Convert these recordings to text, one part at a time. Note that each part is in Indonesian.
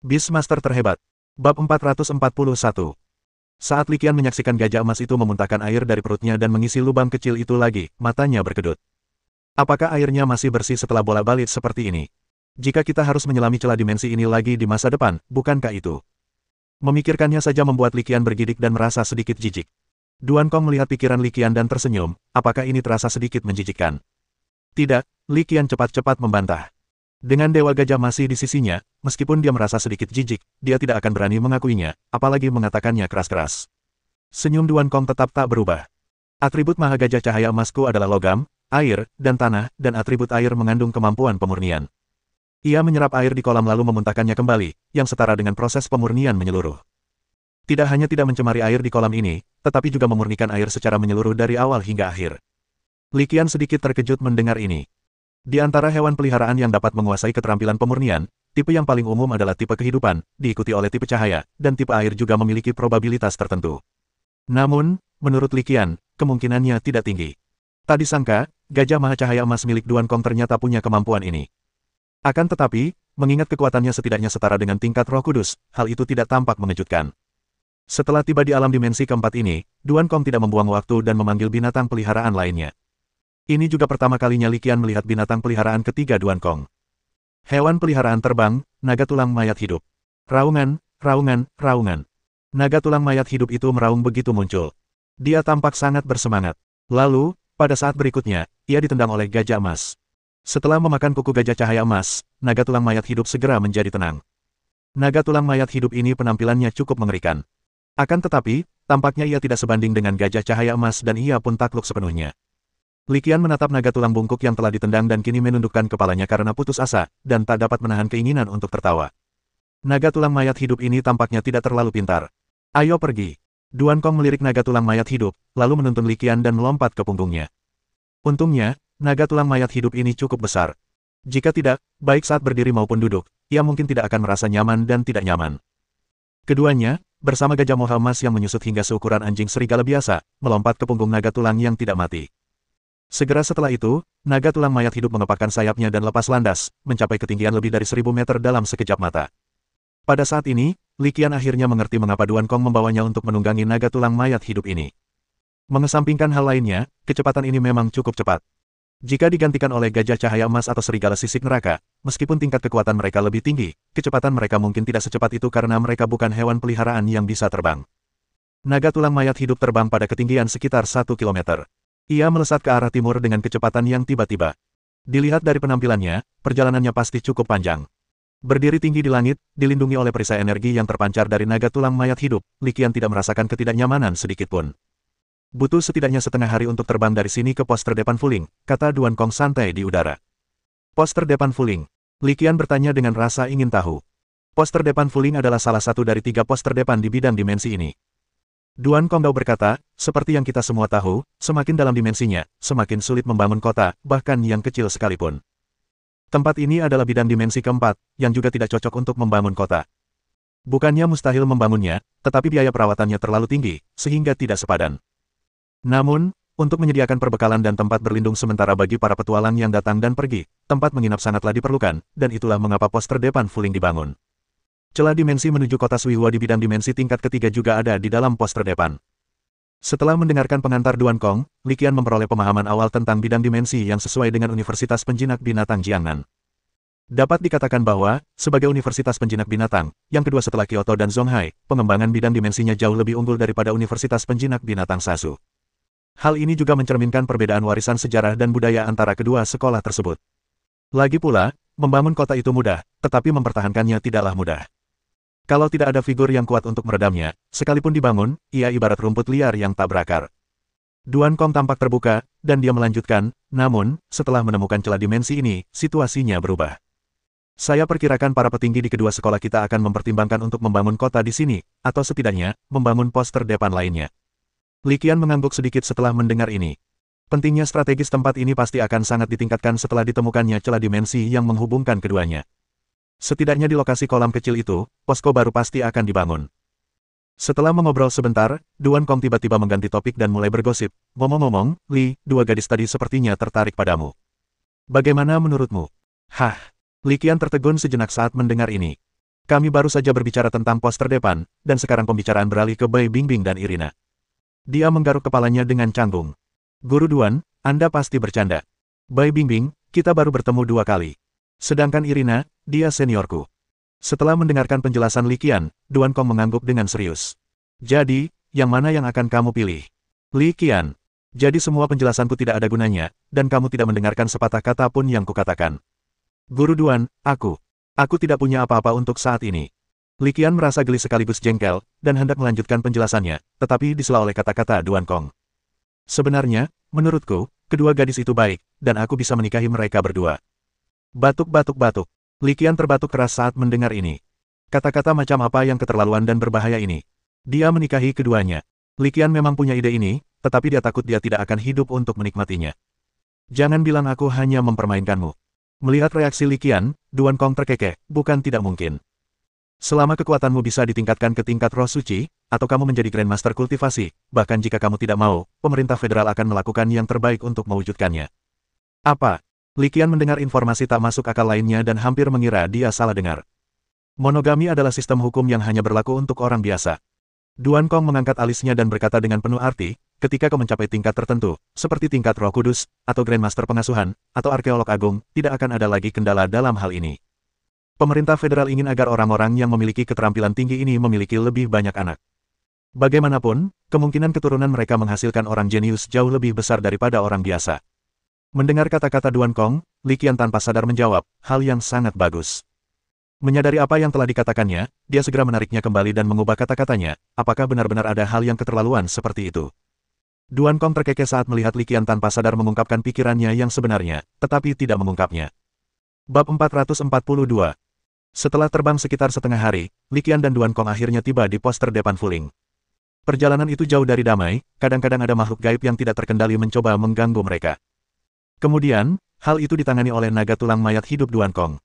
Beastmaster terhebat. Bab 441. Saat Li Qian menyaksikan gajah emas itu memuntahkan air dari perutnya dan mengisi lubang kecil itu lagi, matanya berkedut. Apakah airnya masih bersih setelah bola-balik seperti ini? Jika kita harus menyelami celah dimensi ini lagi di masa depan, bukankah itu? Memikirkannya saja membuat Li Qian bergidik dan merasa sedikit jijik. Duan Kong melihat pikiran Li Qian dan tersenyum, apakah ini terasa sedikit menjijikkan? Tidak, Li Qian cepat-cepat membantah. Dengan Dewa Gajah masih di sisinya, meskipun dia merasa sedikit jijik, dia tidak akan berani mengakuinya, apalagi mengatakannya keras-keras. Senyum Duan Kong tetap tak berubah. Atribut Maha Gajah Cahaya Emasku adalah logam, air, dan tanah, dan atribut air mengandung kemampuan pemurnian. Ia menyerap air di kolam lalu memuntahkannya kembali, yang setara dengan proses pemurnian menyeluruh. Tidak hanya tidak mencemari air di kolam ini, tetapi juga memurnikan air secara menyeluruh dari awal hingga akhir. Li Qian sedikit terkejut mendengar ini. Di antara hewan peliharaan yang dapat menguasai keterampilan pemurnian, tipe yang paling umum adalah tipe kehidupan, diikuti oleh tipe cahaya, dan tipe air juga memiliki probabilitas tertentu. Namun, menurut Li Qian, kemungkinannya tidak tinggi. Tak disangka, Gajah Maha Cahaya Emas milik Duan Kong ternyata punya kemampuan ini. Akan tetapi, mengingat kekuatannya setidaknya setara dengan tingkat Roh Kudus, hal itu tidak tampak mengejutkan. Setelah tiba di alam dimensi keempat ini, Duan Kong tidak membuang waktu dan memanggil binatang peliharaan lainnya. Ini juga pertama kalinya Li Qian melihat binatang peliharaan ketiga Duan Kong. Hewan peliharaan terbang, naga tulang mayat hidup. Raungan, raungan, raungan. Naga tulang mayat hidup itu meraung begitu muncul. Dia tampak sangat bersemangat. Lalu, pada saat berikutnya, ia ditendang oleh gajah emas. Setelah memakan kuku gajah cahaya emas, naga tulang mayat hidup segera menjadi tenang. Naga tulang mayat hidup ini penampilannya cukup mengerikan. Akan tetapi, tampaknya ia tidak sebanding dengan gajah cahaya emas dan ia pun takluk sepenuhnya. Li Qian menatap naga tulang bungkuk yang telah ditendang dan kini menundukkan kepalanya karena putus asa, dan tak dapat menahan keinginan untuk tertawa. Naga tulang mayat hidup ini tampaknya tidak terlalu pintar. Ayo pergi. Duan Kong melirik naga tulang mayat hidup, lalu menuntun Li Qian dan melompat ke punggungnya. Untungnya, naga tulang mayat hidup ini cukup besar. Jika tidak, baik saat berdiri maupun duduk, ia mungkin tidak akan merasa nyaman dan tidak nyaman. Keduanya, bersama gajah moha emas yang menyusut hingga seukuran anjing serigala biasa, melompat ke punggung naga tulang yang tidak mati. Segera setelah itu, naga tulang mayat hidup mengepakkan sayapnya dan lepas landas, mencapai ketinggian lebih dari 1000 meter dalam sekejap mata. Pada saat ini, Li Qian akhirnya mengerti mengapa Duan Kong membawanya untuk menunggangi naga tulang mayat hidup ini. Mengesampingkan hal lainnya, kecepatan ini memang cukup cepat. Jika digantikan oleh gajah cahaya emas atau serigala sisik neraka, meskipun tingkat kekuatan mereka lebih tinggi, kecepatan mereka mungkin tidak secepat itu karena mereka bukan hewan peliharaan yang bisa terbang. Naga tulang mayat hidup terbang pada ketinggian sekitar 1 kilometer. Ia melesat ke arah timur dengan kecepatan yang tiba-tiba. Dilihat dari penampilannya, perjalanannya pasti cukup panjang. Berdiri tinggi di langit, dilindungi oleh perisai energi yang terpancar dari naga tulang mayat hidup, Li Qian tidak merasakan ketidaknyamanan sedikitpun. Butuh setidaknya setengah hari untuk terbang dari sini ke pos terdepan Fuling, kata Duan Kong santai di udara. Pos terdepan Fuling. Li Qian bertanya dengan rasa ingin tahu. Pos terdepan Fuling adalah salah satu dari 3 pos terdepan di bidang dimensi ini. Duan Kongdao berkata, seperti yang kita semua tahu, semakin dalam dimensinya, semakin sulit membangun kota, bahkan yang kecil sekalipun. Tempat ini adalah bidang dimensi keempat, yang juga tidak cocok untuk membangun kota. Bukannya mustahil membangunnya, tetapi biaya perawatannya terlalu tinggi, sehingga tidak sepadan. Namun, untuk menyediakan perbekalan dan tempat berlindung sementara bagi para petualang yang datang dan pergi, tempat menginap sangatlah diperlukan, dan itulah mengapa pos terdepan Fuling dibangun. Celah dimensi menuju kota Suihua di bidang dimensi tingkat ketiga juga ada di dalam pos terdepan. Setelah mendengarkan pengantar Duan Kong, Li Qian memperoleh pemahaman awal tentang bidang dimensi yang sesuai dengan Universitas Penjinak Binatang Jiangnan. Dapat dikatakan bahwa, sebagai Universitas Penjinak Binatang, yang kedua setelah Kyoto dan Zonghai, pengembangan bidang dimensinya jauh lebih unggul daripada Universitas Penjinak Binatang Sasu. Hal ini juga mencerminkan perbedaan warisan sejarah dan budaya antara kedua sekolah tersebut. Lagi pula, membangun kota itu mudah, tetapi mempertahankannya tidaklah mudah. Kalau tidak ada figur yang kuat untuk meredamnya, sekalipun dibangun, ia ibarat rumput liar yang tak berakar. Duan Kong tampak terbuka, dan dia melanjutkan, namun, setelah menemukan celah dimensi ini, situasinya berubah. Saya perkirakan para petinggi di kedua sekolah kita akan mempertimbangkan untuk membangun kota di sini, atau setidaknya, membangun pos terdepan lainnya. Li Qian mengangguk sedikit setelah mendengar ini. Pentingnya strategis tempat ini pasti akan sangat ditingkatkan setelah ditemukannya celah dimensi yang menghubungkan keduanya. Setidaknya di lokasi kolam kecil itu, posko baru pasti akan dibangun. Setelah mengobrol sebentar, Duan Kong tiba-tiba mengganti topik dan mulai bergosip. Ngomong-ngomong, Li, 2 gadis tadi sepertinya tertarik padamu. Bagaimana menurutmu? Hah? Li Qian tertegun sejenak saat mendengar ini. Kami baru saja berbicara tentang pos terdepan, dan sekarang pembicaraan beralih ke Bai Bingbing dan Irina. Dia menggaruk kepalanya dengan canggung. Guru Duan, Anda pasti bercanda. Bai Bingbing, kita baru bertemu 2 kali. Sedangkan Irina, dia seniorku. Setelah mendengarkan penjelasan Li Qian, Duan Kong mengangguk dengan serius. Jadi, yang mana yang akan kamu pilih? Li Qian. Jadi semua penjelasanku tidak ada gunanya, dan kamu tidak mendengarkan sepatah kata pun yang kukatakan. Guru Duan, Aku tidak punya apa-apa untuk saat ini. Li Qian merasa geli sekaligus jengkel, dan hendak melanjutkan penjelasannya, tetapi disela oleh kata-kata Duan Kong. Sebenarnya, menurutku, kedua gadis itu baik, dan aku bisa menikahi mereka berdua. Batuk. Li Qian terbatuk keras saat mendengar ini. Kata-kata macam apa yang keterlaluan dan berbahaya ini? Dia menikahi keduanya. Li Qian memang punya ide ini, tetapi dia takut dia tidak akan hidup untuk menikmatinya. Jangan bilang aku hanya mempermainkanmu. Melihat reaksi Li Qian, Duan Kong terkekeh, bukan tidak mungkin. Selama kekuatanmu bisa ditingkatkan ke tingkat roh suci, atau kamu menjadi Grandmaster kultivasi, bahkan jika kamu tidak mau, pemerintah federal akan melakukan yang terbaik untuk mewujudkannya. Apa? Li Qian mendengar informasi tak masuk akal lainnya dan hampir mengira dia salah dengar. Monogami adalah sistem hukum yang hanya berlaku untuk orang biasa. Duan Kong mengangkat alisnya dan berkata dengan penuh arti, ketika kau mencapai tingkat tertentu, seperti tingkat Roh Kudus, atau Grandmaster Pengasuhan, atau Arkeolog Agung, tidak akan ada lagi kendala dalam hal ini. Pemerintah federal ingin agar orang-orang yang memiliki keterampilan tinggi ini memiliki lebih banyak anak. Bagaimanapun, kemungkinan keturunan mereka menghasilkan orang jenius jauh lebih besar daripada orang biasa. Mendengar kata-kata Duan Kong, Li Qian tanpa sadar menjawab, hal yang sangat bagus. Menyadari apa yang telah dikatakannya, dia segera menariknya kembali dan mengubah kata-katanya, apakah benar-benar ada hal yang keterlaluan seperti itu. Duan Kong terkekeh saat melihat Li Qian tanpa sadar mengungkapkan pikirannya yang sebenarnya, tetapi tidak mengungkapnya. Bab 442. Setelah terbang sekitar setengah hari, Li Qian dan Duan Kong akhirnya tiba di pos terdepan Fuling. Perjalanan itu jauh dari damai, kadang-kadang ada makhluk gaib yang tidak terkendali mencoba mengganggu mereka. Kemudian, hal itu ditangani oleh naga tulang mayat hidup Duan Kong.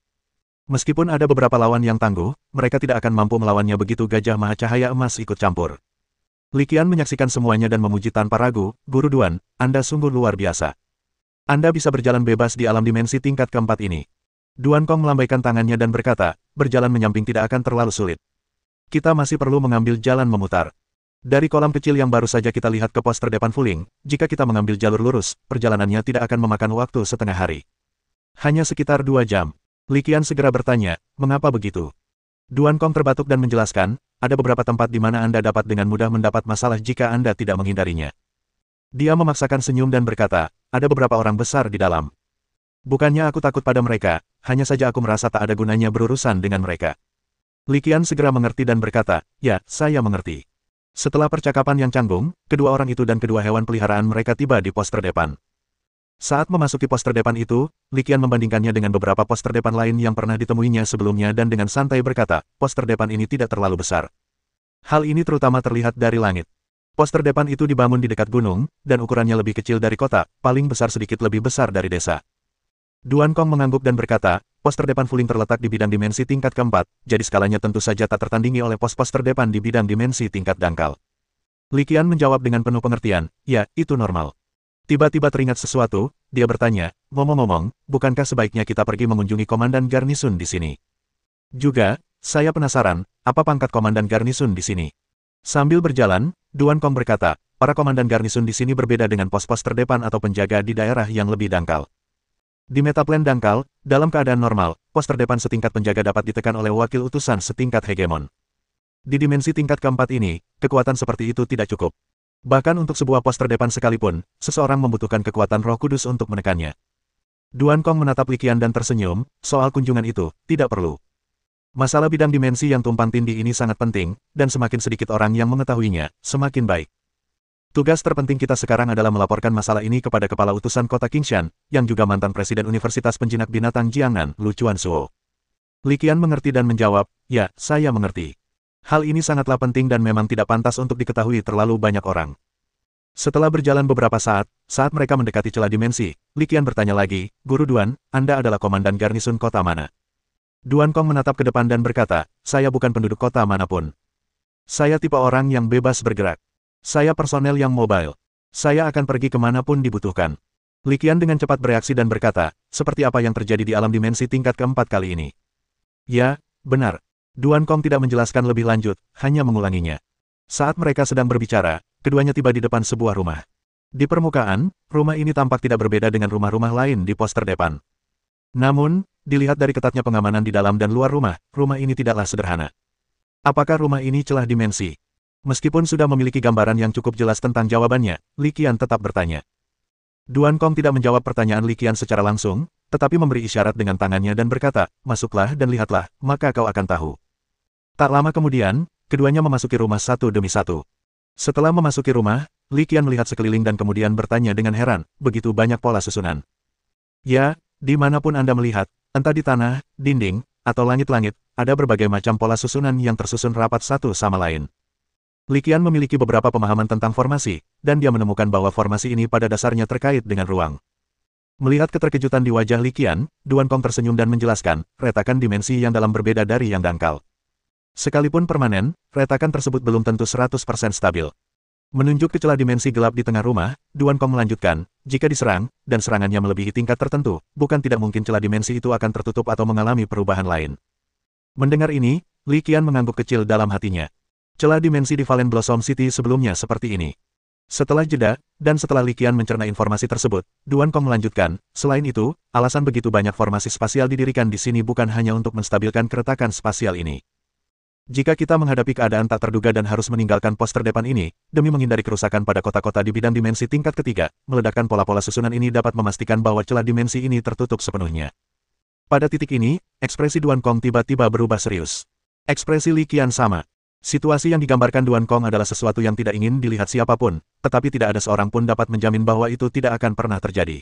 Meskipun ada beberapa lawan yang tangguh, mereka tidak akan mampu melawannya begitu Gajah Maha Cahaya Emas ikut campur. Li Qian menyaksikan semuanya dan memuji tanpa ragu, Guru Duan, Anda sungguh luar biasa. Anda bisa berjalan bebas di alam dimensi tingkat keempat ini. Duan Kong melambaikan tangannya dan berkata, berjalan menyamping tidak akan terlalu sulit. Kita masih perlu mengambil jalan memutar. Dari kolam kecil yang baru saja kita lihat ke pos terdepan Fuling, jika kita mengambil jalur lurus, perjalanannya tidak akan memakan waktu setengah hari. Hanya sekitar 2 jam. Li Qian segera bertanya, mengapa begitu? Duan Kong terbatuk dan menjelaskan, ada beberapa tempat di mana Anda dapat dengan mudah mendapat masalah jika Anda tidak menghindarinya. Dia memaksakan senyum dan berkata, ada beberapa orang besar di dalam. Bukannya aku takut pada mereka, hanya saja aku merasa tak ada gunanya berurusan dengan mereka. Li Qian segera mengerti dan berkata, ya, saya mengerti. Setelah percakapan yang canggung, kedua orang itu dan kedua hewan peliharaan mereka tiba di pos terdepan. Saat memasuki pos terdepan itu, Li Qian membandingkannya dengan beberapa pos terdepan lain yang pernah ditemuinya sebelumnya dan dengan santai berkata, pos terdepan ini tidak terlalu besar. Hal ini terutama terlihat dari langit. Pos terdepan itu dibangun di dekat gunung, dan ukurannya lebih kecil dari kota, paling besar sedikit lebih besar dari desa. Duan Kong mengangguk dan berkata, pos terdepan Fuling terletak di bidang dimensi tingkat keempat, jadi skalanya tentu saja tak tertandingi oleh pos-pos terdepan di bidang dimensi tingkat dangkal. Li Qian menjawab dengan penuh pengertian, ya, itu normal. Tiba-tiba teringat sesuatu, dia bertanya, ngomong-ngomong, bukankah sebaiknya kita pergi mengunjungi komandan garnisun di sini? Juga, saya penasaran, apa pangkat komandan garnisun di sini? Sambil berjalan, Duan Kong berkata, para komandan garnisun di sini berbeda dengan pos-pos terdepan atau penjaga di daerah yang lebih dangkal. Di metaplan dangkal, dalam keadaan normal, pos terdepan setingkat penjaga dapat ditekan oleh wakil utusan setingkat hegemon. Di dimensi tingkat keempat ini, kekuatan seperti itu tidak cukup. Bahkan untuk sebuah pos terdepan sekalipun, seseorang membutuhkan kekuatan Roh Kudus untuk menekannya. Duan Kong menatap Li Qian dan tersenyum, soal kunjungan itu, tidak perlu. Masalah bidang dimensi yang tumpang tindih ini sangat penting, dan semakin sedikit orang yang mengetahuinya, semakin baik. Tugas terpenting kita sekarang adalah melaporkan masalah ini kepada Kepala Utusan Kota Qingshan, yang juga mantan Presiden Universitas Penjinak Binatang Jiangnan, Lu Chuanzuo. Li Qian mengerti dan menjawab, ya, saya mengerti. Hal ini sangatlah penting dan memang tidak pantas untuk diketahui terlalu banyak orang. Setelah berjalan beberapa saat mereka mendekati celah dimensi, Li Qian bertanya lagi, Guru Duan, Anda adalah komandan garnisun kota mana? Duan Kong menatap ke depan dan berkata, saya bukan penduduk kota manapun. Saya tipe orang yang bebas bergerak. Saya personel yang mobile. Saya akan pergi kemanapun dibutuhkan. Li Qian dengan cepat bereaksi dan berkata, seperti apa yang terjadi di alam dimensi tingkat keempat kali ini? Ya, benar. Duan Kong tidak menjelaskan lebih lanjut, hanya mengulanginya. Saat mereka sedang berbicara, keduanya tiba di depan sebuah rumah. Di permukaan, rumah ini tampak tidak berbeda dengan rumah-rumah lain di poster depan. Namun, dilihat dari ketatnya pengamanan di dalam dan luar rumah ini tidaklah sederhana. Apakah rumah ini celah dimensi? Meskipun sudah memiliki gambaran yang cukup jelas tentang jawabannya, Li Qian tetap bertanya. Duan Kong tidak menjawab pertanyaan Li Qian secara langsung, tetapi memberi isyarat dengan tangannya dan berkata, "Masuklah dan lihatlah, maka kau akan tahu." Tak lama kemudian, keduanya memasuki rumah satu demi satu. Setelah memasuki rumah, Li Qian melihat sekeliling dan kemudian bertanya dengan heran, begitu banyak pola susunan. Ya, dimanapun Anda melihat, entah di tanah, dinding, atau langit-langit, ada berbagai macam pola susunan yang tersusun rapat satu sama lain. Li Qian memiliki beberapa pemahaman tentang formasi, dan dia menemukan bahwa formasi ini pada dasarnya terkait dengan ruang. Melihat keterkejutan di wajah Li Qian, Duan Kong tersenyum dan menjelaskan, retakan dimensi yang dalam berbeda dari yang dangkal. Sekalipun permanen, retakan tersebut belum tentu 100% stabil. Menunjuk ke celah dimensi gelap di tengah rumah, Duan Kong melanjutkan, jika diserang, dan serangannya melebihi tingkat tertentu, bukan tidak mungkin celah dimensi itu akan tertutup atau mengalami perubahan lain. Mendengar ini, Li Qian mengangguk kecil dalam hatinya. Celah dimensi di Valen Blossom City sebelumnya seperti ini. Setelah jeda, dan setelah Li Qian mencerna informasi tersebut, Duan Kong melanjutkan, selain itu, alasan begitu banyak formasi spasial didirikan di sini bukan hanya untuk menstabilkan keretakan spasial ini. Jika kita menghadapi keadaan tak terduga dan harus meninggalkan poster depan ini, demi menghindari kerusakan pada kota-kota di bidang dimensi tingkat ketiga, meledakkan pola-pola susunan ini dapat memastikan bahwa celah dimensi ini tertutup sepenuhnya. Pada titik ini, ekspresi Duan Kong tiba-tiba berubah serius. Ekspresi Li Qian sama. Situasi yang digambarkan Duan Kong adalah sesuatu yang tidak ingin dilihat siapapun, tetapi tidak ada seorang pun dapat menjamin bahwa itu tidak akan pernah terjadi.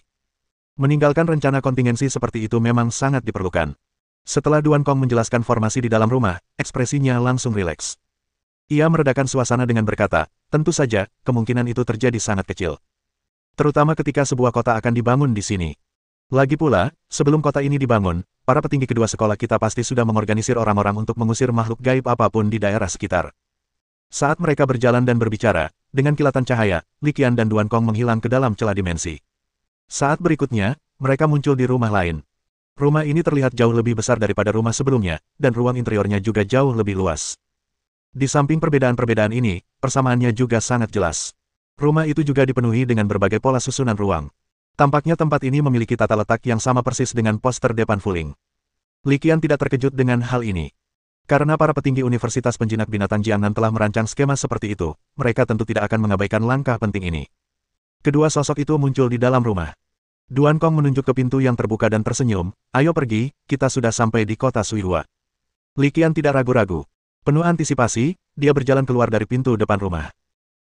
Meninggalkan rencana kontingensi seperti itu memang sangat diperlukan. Setelah Duan Kong menjelaskan formasi di dalam rumah, ekspresinya langsung rileks. Ia meredakan suasana dengan berkata, tentu saja, kemungkinan itu terjadi sangat kecil. Terutama ketika sebuah kota akan dibangun di sini. Lagi pula, sebelum kota ini dibangun, para petinggi kedua sekolah kita pasti sudah mengorganisir orang-orang untuk mengusir makhluk gaib apapun di daerah sekitar. Saat mereka berjalan dan berbicara, dengan kilatan cahaya, Li Qian dan Duan Kong menghilang ke dalam celah dimensi. Saat berikutnya, mereka muncul di rumah lain. Rumah ini terlihat jauh lebih besar daripada rumah sebelumnya, dan ruang interiornya juga jauh lebih luas. Di samping perbedaan-perbedaan ini, persamaannya juga sangat jelas. Rumah itu juga dipenuhi dengan berbagai pola susunan ruang. Tampaknya tempat ini memiliki tata letak yang sama persis dengan poster depan Fuling. Li Qian tidak terkejut dengan hal ini. Karena para petinggi Universitas Penjinak Binatang Jiangnan telah merancang skema seperti itu, mereka tentu tidak akan mengabaikan langkah penting ini. Kedua sosok itu muncul di dalam rumah. Duan Kong menunjuk ke pintu yang terbuka dan tersenyum, ayo pergi, kita sudah sampai di kota Suihua. Li Qian tidak ragu-ragu. Penuh antisipasi, dia berjalan keluar dari pintu depan rumah.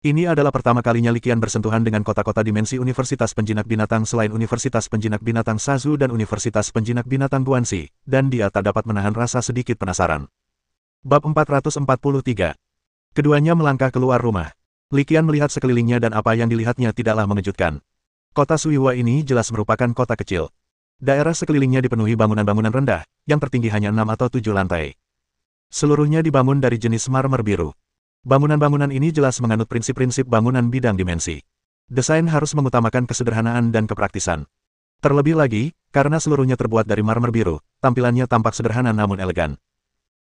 Ini adalah pertama kalinya Li Qian bersentuhan dengan kota-kota dimensi Universitas Penjinak Binatang selain Universitas Penjinak Binatang Sazu dan Universitas Penjinak Binatang Guanxi, dan dia tak dapat menahan rasa sedikit penasaran. Bab 443. Keduanya melangkah keluar rumah. Li Qian melihat sekelilingnya dan apa yang dilihatnya tidaklah mengejutkan. Kota Suihua ini jelas merupakan kota kecil. Daerah sekelilingnya dipenuhi bangunan-bangunan rendah, yang tertinggi hanya 6 atau 7 lantai. Seluruhnya dibangun dari jenis marmer biru. Bangunan-bangunan ini jelas menganut prinsip-prinsip bangunan bidang dimensi. Desain harus mengutamakan kesederhanaan dan kepraktisan. Terlebih lagi, karena seluruhnya terbuat dari marmer biru, tampilannya tampak sederhana namun elegan.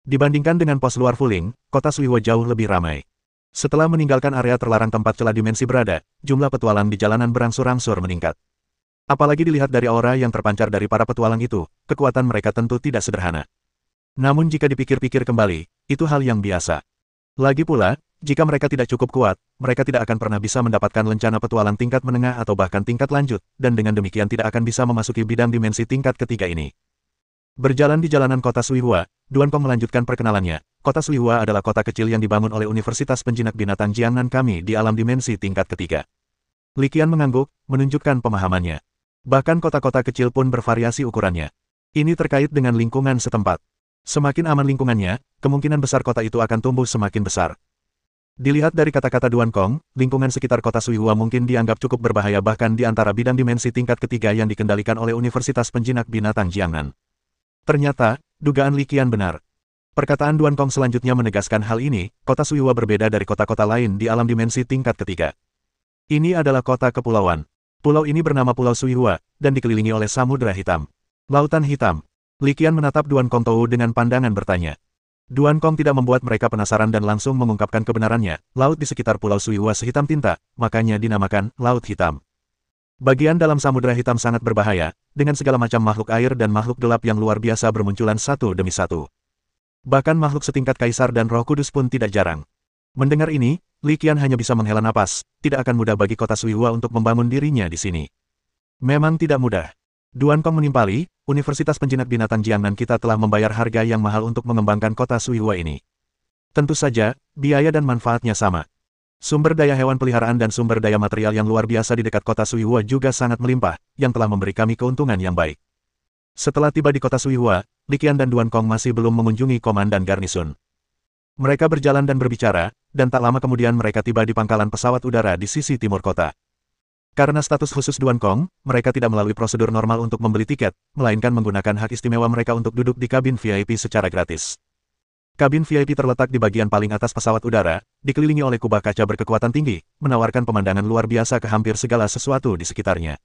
Dibandingkan dengan pos luar Fuling, kota Suihua jauh lebih ramai. Setelah meninggalkan area terlarang tempat celah dimensi berada, jumlah petualang di jalanan berangsur-angsur meningkat. Apalagi dilihat dari aura yang terpancar dari para petualang itu, kekuatan mereka tentu tidak sederhana. Namun jika dipikir-pikir kembali, itu hal yang biasa. Lagi pula, jika mereka tidak cukup kuat, mereka tidak akan pernah bisa mendapatkan lencana petualang tingkat menengah atau bahkan tingkat lanjut, dan dengan demikian tidak akan bisa memasuki bidang dimensi tingkat ketiga ini. Berjalan di jalanan kota Suihua, Duan Kong melanjutkan perkenalannya. Kota Suihua adalah kota kecil yang dibangun oleh Universitas Penjinak Binatang Jiangnan kami di alam dimensi tingkat ketiga. Li Qian mengangguk, menunjukkan pemahamannya. Bahkan kota-kota kecil pun bervariasi ukurannya. Ini terkait dengan lingkungan setempat. Semakin aman lingkungannya, kemungkinan besar kota itu akan tumbuh semakin besar. Dilihat dari kata-kata Duan Kong, lingkungan sekitar kota Suihua mungkin dianggap cukup berbahaya bahkan di antara bidang dimensi tingkat ketiga yang dikendalikan oleh Universitas Penjinak Binatang Jiangnan. Ternyata, dugaan Li Qian benar. Perkataan Duan Kong selanjutnya menegaskan hal ini, kota Suihua berbeda dari kota-kota lain di alam dimensi tingkat ketiga. Ini adalah kota kepulauan. Pulau ini bernama Pulau Suihua, dan dikelilingi oleh Samudra Hitam. Lautan Hitam. Li Qian menatap Duan Kong Tou dengan pandangan bertanya. Duan Kong tidak membuat mereka penasaran dan langsung mengungkapkan kebenarannya, laut di sekitar Pulau Suihua sehitam tinta, makanya dinamakan Laut Hitam. Bagian dalam Samudra Hitam sangat berbahaya, dengan segala macam makhluk air dan makhluk gelap yang luar biasa bermunculan satu demi satu. Bahkan makhluk setingkat Kaisar dan Roh Kudus pun tidak jarang. Mendengar ini, Li Qian hanya bisa menghela napas, tidak akan mudah bagi kota Suihua untuk membangun dirinya di sini. Memang tidak mudah. Duan Kong menimpali, Universitas Penjinak Binatang Jiangnan kita telah membayar harga yang mahal untuk mengembangkan kota Suihua ini. Tentu saja, biaya dan manfaatnya sama. Sumber daya hewan peliharaan dan sumber daya material yang luar biasa di dekat kota Suihua juga sangat melimpah, yang telah memberi kami keuntungan yang baik. Setelah tiba di kota Suihua, Li Qian dan Duan Kong masih belum mengunjungi komandan garnison. Mereka berjalan dan berbicara, dan tak lama kemudian mereka tiba di pangkalan pesawat udara di sisi timur kota. Karena status khusus Duan Kong, mereka tidak melalui prosedur normal untuk membeli tiket, melainkan menggunakan hak istimewa mereka untuk duduk di kabin VIP secara gratis. Kabin VIP terletak di bagian paling atas pesawat udara, dikelilingi oleh kubah kaca berkekuatan tinggi, menawarkan pemandangan luar biasa ke hampir segala sesuatu di sekitarnya.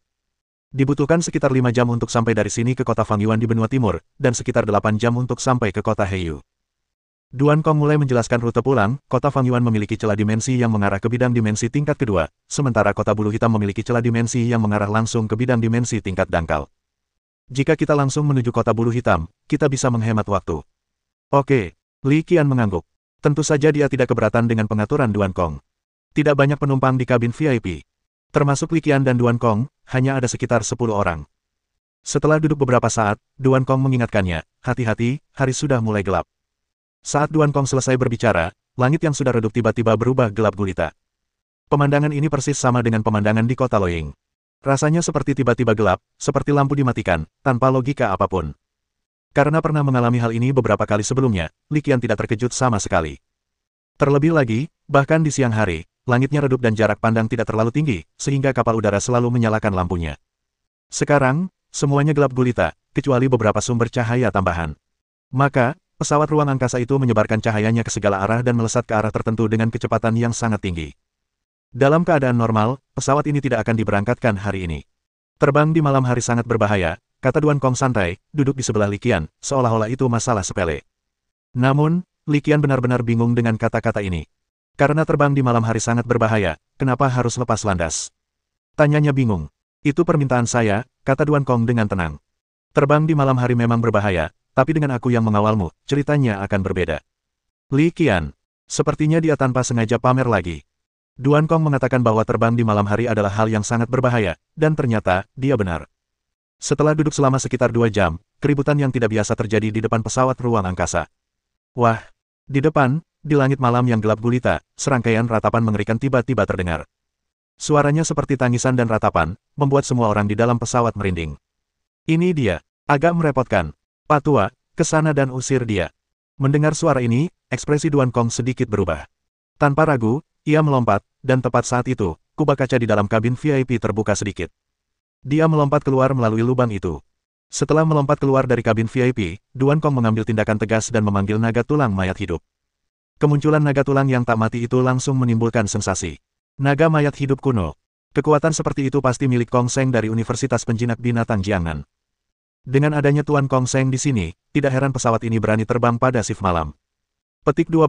Dibutuhkan sekitar 5 jam untuk sampai dari sini ke kota Fangyuan di benua timur, dan sekitar 8 jam untuk sampai ke kota Heiyu. Duan Kong mulai menjelaskan rute pulang, kota Fangyuan memiliki celah dimensi yang mengarah ke bidang dimensi tingkat kedua, sementara kota Bulu Hitam memiliki celah dimensi yang mengarah langsung ke bidang dimensi tingkat dangkal. Jika kita langsung menuju kota Bulu Hitam, kita bisa menghemat waktu. Oke, Li Qian mengangguk. Tentu saja dia tidak keberatan dengan pengaturan Duan Kong. Tidak banyak penumpang di kabin VIP. Termasuk Li Qian dan Duan Kong, hanya ada sekitar 10 orang. Setelah duduk beberapa saat, Duan Kong mengingatkannya, hati-hati, hari sudah mulai gelap. Saat Duan Kong selesai berbicara, langit yang sudah redup tiba-tiba berubah gelap gulita. Pemandangan ini persis sama dengan pemandangan di kota Loying. Rasanya seperti tiba-tiba gelap, seperti lampu dimatikan, tanpa logika apapun. Karena pernah mengalami hal ini beberapa kali sebelumnya, Li Qian tidak terkejut sama sekali. Terlebih lagi, bahkan di siang hari, langitnya redup dan jarak pandang tidak terlalu tinggi, sehingga kapal udara selalu menyalakan lampunya. Sekarang, semuanya gelap gulita, kecuali beberapa sumber cahaya tambahan. Maka, pesawat ruang angkasa itu menyebarkan cahayanya ke segala arah dan melesat ke arah tertentu dengan kecepatan yang sangat tinggi. Dalam keadaan normal, pesawat ini tidak akan diberangkatkan hari ini. Terbang di malam hari sangat berbahaya, kata Duan Kong santai, duduk di sebelah Li Qian, seolah-olah itu masalah sepele. Namun, Li Qian benar-benar bingung dengan kata-kata ini. Karena terbang di malam hari sangat berbahaya, kenapa harus lepas landas? Tanyanya bingung. Itu permintaan saya, kata Duan Kong dengan tenang. Terbang di malam hari memang berbahaya, tapi dengan aku yang mengawalmu, ceritanya akan berbeda. Li Qian. Sepertinya dia tanpa sengaja pamer lagi. Duan Kong mengatakan bahwa terbang di malam hari adalah hal yang sangat berbahaya, dan ternyata, dia benar. Setelah duduk selama sekitar 2 jam, keributan yang tidak biasa terjadi di depan pesawat ruang angkasa. Wah! Di depan, di langit malam yang gelap gulita, serangkaian ratapan mengerikan tiba-tiba terdengar. Suaranya seperti tangisan dan ratapan, membuat semua orang di dalam pesawat merinding. Ini dia. Agak merepotkan. Pak Tua, ke sana dan usir dia. Mendengar suara ini, ekspresi Duan Kong sedikit berubah. Tanpa ragu, ia melompat, dan tepat saat itu, kubah kaca di dalam kabin VIP terbuka sedikit. Dia melompat keluar melalui lubang itu. Setelah melompat keluar dari kabin VIP, Duan Kong mengambil tindakan tegas dan memanggil naga tulang mayat hidup. Kemunculan naga tulang yang tak mati itu langsung menimbulkan sensasi. Naga mayat hidup kuno. Kekuatan seperti itu pasti milik Kong Seng dari Universitas Penjinak Binatang Jiangnan. Dengan adanya Tuan Kong Seng di sini, tidak heran pesawat ini berani terbang pada shift malam. Petik 2.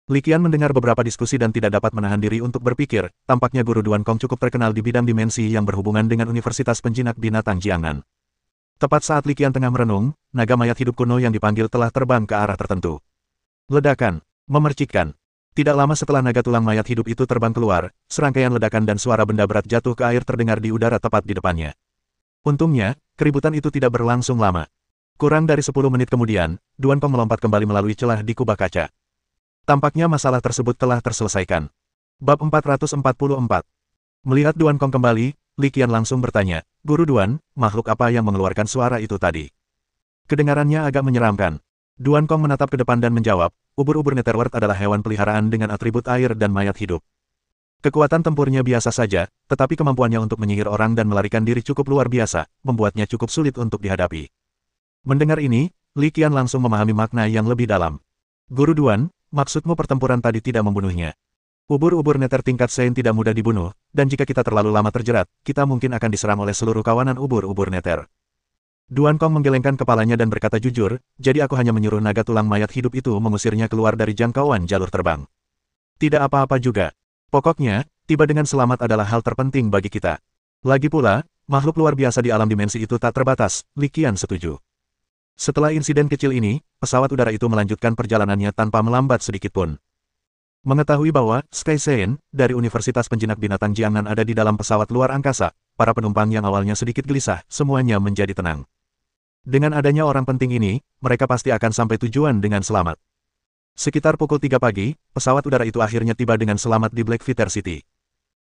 Li Qian mendengar beberapa diskusi dan tidak dapat menahan diri untuk berpikir, tampaknya guru Duan Kong cukup terkenal di bidang dimensi yang berhubungan dengan Universitas Penjinak Binatang Jiangnan. Tepat saat Li Qian tengah merenung, naga mayat hidup kuno yang dipanggil telah terbang ke arah tertentu. Ledakan. Memercikkan. Tidak lama setelah naga tulang mayat hidup itu terbang keluar, serangkaian ledakan dan suara benda berat jatuh ke air terdengar di udara tepat di depannya. Untungnya, keributan itu tidak berlangsung lama. Kurang dari 10 menit kemudian, Duan Kong melompat kembali melalui celah di kubah kaca. Tampaknya masalah tersebut telah terselesaikan. Bab 444. Melihat Duan Kong kembali, Li Qian langsung bertanya, Guru Duan, makhluk apa yang mengeluarkan suara itu tadi? Kedengarannya agak menyeramkan. Duan Kong menatap ke depan dan menjawab, ubur-ubur Netherworld adalah hewan peliharaan dengan atribut air dan mayat hidup. Kekuatan tempurnya biasa saja, tetapi kemampuannya untuk menyihir orang dan melarikan diri cukup luar biasa, membuatnya cukup sulit untuk dihadapi. Mendengar ini, Li Qian langsung memahami makna yang lebih dalam. Guru Duan, maksudmu pertempuran tadi tidak membunuhnya? Ubur-ubur Nether tingkat Sein tidak mudah dibunuh, dan jika kita terlalu lama terjerat, kita mungkin akan diserang oleh seluruh kawanan ubur-ubur Nether. Duan Kong menggelengkan kepalanya dan berkata jujur, jadi aku hanya menyuruh naga tulang mayat hidup itu mengusirnya keluar dari jangkauan jalur terbang. Tidak apa-apa juga. Pokoknya, tiba dengan selamat adalah hal terpenting bagi kita. Lagi pula, makhluk luar biasa di alam dimensi itu tak terbatas, Li Qian setuju. Setelah insiden kecil ini, pesawat udara itu melanjutkan perjalanannya tanpa melambat sedikitpun. Mengetahui bahwa Sky Shen dari Universitas Penjinak Binatang Jiangnan ada di dalam pesawat luar angkasa, para penumpang yang awalnya sedikit gelisah, semuanya menjadi tenang. Dengan adanya orang penting ini, mereka pasti akan sampai tujuan dengan selamat. Sekitar pukul 3 pagi, pesawat udara itu akhirnya tiba dengan selamat di Blackfeather City.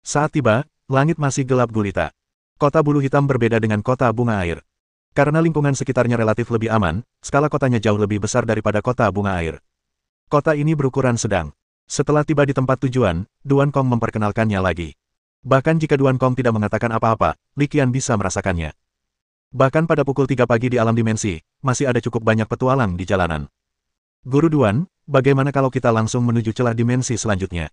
Saat tiba, langit masih gelap gulita. Kota bulu hitam berbeda dengan kota bunga air. Karena lingkungan sekitarnya relatif lebih aman, skala kotanya jauh lebih besar daripada kota bunga air. Kota ini berukuran sedang. Setelah tiba di tempat tujuan, Duan Kong memperkenalkannya lagi. Bahkan jika Duan Kong tidak mengatakan apa-apa, Li Qian bisa merasakannya. Bahkan pada pukul 3 pagi di alam dimensi, masih ada cukup banyak petualang di jalanan. Guru Duan, bagaimana kalau kita langsung menuju celah dimensi selanjutnya?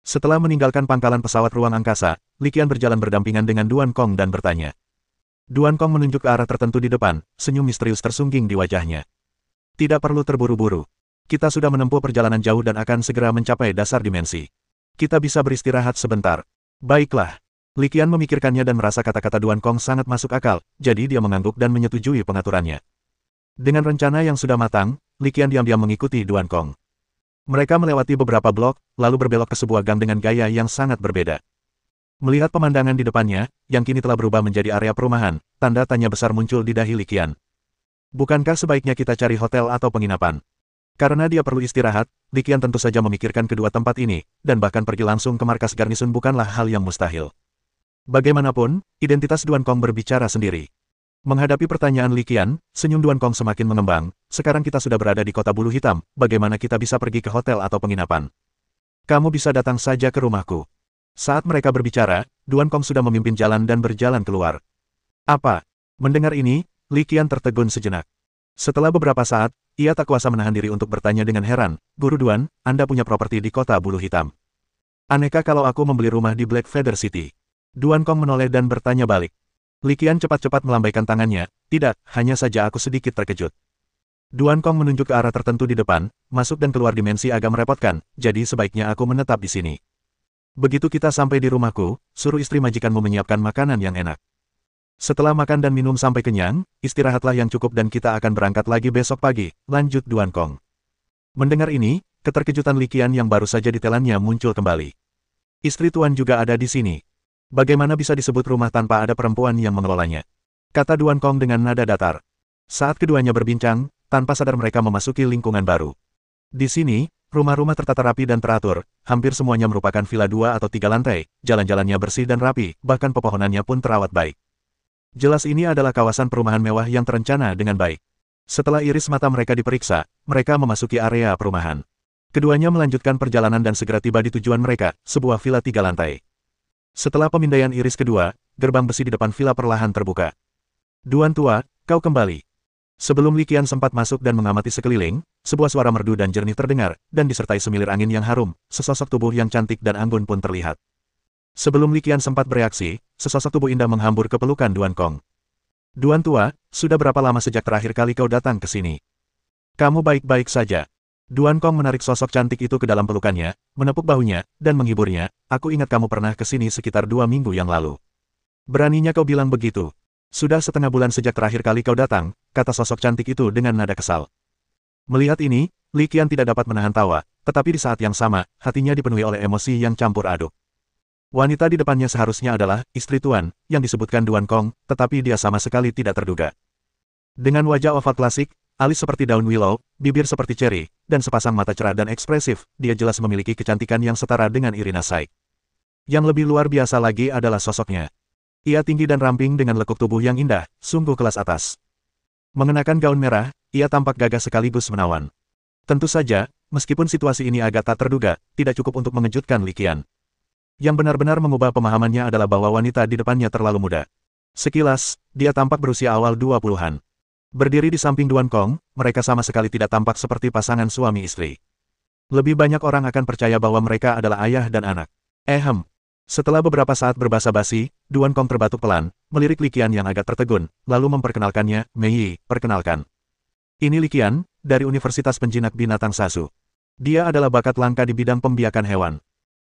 Setelah meninggalkan pangkalan pesawat ruang angkasa, Li Qian berjalan berdampingan dengan Duan Kong dan bertanya. Duan Kong menunjuk ke arah tertentu di depan, senyum misterius tersungging di wajahnya. Tidak perlu terburu-buru. Kita sudah menempuh perjalanan jauh dan akan segera mencapai dasar dimensi. Kita bisa beristirahat sebentar. Baiklah. Li Qian memikirkannya dan merasa kata-kata Duan Kong sangat masuk akal, jadi dia mengangguk dan menyetujui pengaturannya. Dengan rencana yang sudah matang, Li Qian diam-diam mengikuti Duan Kong. Mereka melewati beberapa blok, lalu berbelok ke sebuah gang dengan gaya yang sangat berbeda. Melihat pemandangan di depannya, yang kini telah berubah menjadi area perumahan, tanda tanya besar muncul di dahi Li Qian. Bukankah sebaiknya kita cari hotel atau penginapan? Karena dia perlu istirahat, Li Qian tentu saja memikirkan kedua tempat ini, dan bahkan pergi langsung ke markas garnisun bukanlah hal yang mustahil. Bagaimanapun, identitas Duan Kong berbicara sendiri. Menghadapi pertanyaan Li Qian, senyum Duan Kong semakin mengembang. Sekarang kita sudah berada di kota bulu hitam, bagaimana kita bisa pergi ke hotel atau penginapan? Kamu bisa datang saja ke rumahku. Saat mereka berbicara, Duan Kong sudah memimpin jalan dan berjalan keluar. Apa? Mendengar ini, Li Qian tertegun sejenak. Setelah beberapa saat, ia tak kuasa menahan diri untuk bertanya dengan heran, Guru Duan, Anda punya properti di kota bulu hitam. Anehkah kalau aku membeli rumah di Blackfeather City? Duan Kong menoleh dan bertanya balik. Li Qian cepat-cepat melambaikan tangannya, tidak, hanya saja aku sedikit terkejut. Duan Kong menunjuk ke arah tertentu di depan, masuk dan keluar dimensi agak merepotkan, jadi sebaiknya aku menetap di sini. Begitu kita sampai di rumahku, suruh istri majikanmu menyiapkan makanan yang enak. Setelah makan dan minum sampai kenyang, istirahatlah yang cukup dan kita akan berangkat lagi besok pagi, lanjut Duan Kong. Mendengar ini, keterkejutan Li Qian yang baru saja ditelannya muncul kembali. Istri Tuan juga ada di sini. Bagaimana bisa disebut rumah tanpa ada perempuan yang mengelolanya? Kata Duan Kong dengan nada datar. Saat keduanya berbincang, tanpa sadar mereka memasuki lingkungan baru. Di sini, rumah-rumah tertata rapi dan teratur, hampir semuanya merupakan villa 2 atau 3 lantai, jalan-jalannya bersih dan rapi, bahkan pepohonannya pun terawat baik. Jelas ini adalah kawasan perumahan mewah yang terencana dengan baik. Setelah iris mata mereka diperiksa, mereka memasuki area perumahan. Keduanya melanjutkan perjalanan dan segera tiba di tujuan mereka, sebuah villa 3 lantai. Setelah pemindaian iris kedua, gerbang besi di depan villa perlahan terbuka. Duan tua, kau kembali. Sebelum Li Qian sempat masuk dan mengamati sekeliling, sebuah suara merdu dan jernih terdengar, dan disertai semilir angin yang harum, sesosok tubuh yang cantik dan anggun pun terlihat. Sebelum Li Qian sempat bereaksi, sesosok tubuh indah menghambur ke pelukan Duan Kong. Duan tua, sudah berapa lama sejak terakhir kali kau datang ke sini? Kamu baik-baik saja. Duan Kong menarik sosok cantik itu ke dalam pelukannya, menepuk bahunya, dan menghiburnya, aku ingat kamu pernah ke sini sekitar 2 minggu yang lalu. Beraninya kau bilang begitu. Sudah setengah bulan sejak terakhir kali kau datang, kata sosok cantik itu dengan nada kesal. Melihat ini, Li Qian tidak dapat menahan tawa, tetapi di saat yang sama, hatinya dipenuhi oleh emosi yang campur aduk. Wanita di depannya seharusnya adalah istri Tuan, yang disebutkan Duan Kong, tetapi dia sama sekali tidak terduga. Dengan wajah oval klasik, alis seperti daun willow, bibir seperti ceri, dan sepasang mata cerah dan ekspresif, dia jelas memiliki kecantikan yang setara dengan Irina Shayk. Yang lebih luar biasa lagi adalah sosoknya. Ia tinggi dan ramping dengan lekuk tubuh yang indah, sungguh kelas atas. Mengenakan gaun merah, ia tampak gagah sekaligus menawan. Tentu saja, meskipun situasi ini agak tak terduga, tidak cukup untuk mengejutkan Li Qian. Yang benar-benar mengubah pemahamannya adalah bahwa wanita di depannya terlalu muda. Sekilas, dia tampak berusia awal 20-an. Berdiri di samping Duan Kong, mereka sama sekali tidak tampak seperti pasangan suami istri. Lebih banyak orang akan percaya bahwa mereka adalah ayah dan anak. Setelah beberapa saat berbasa-basi, Duan Kong terbatuk pelan, melirik Li Qian yang agak tertegun, lalu memperkenalkannya, Mei Yi, perkenalkan. Ini Li Qian, dari Universitas Penjinak Binatang Sasu. Dia adalah bakat langka di bidang pembiakan hewan.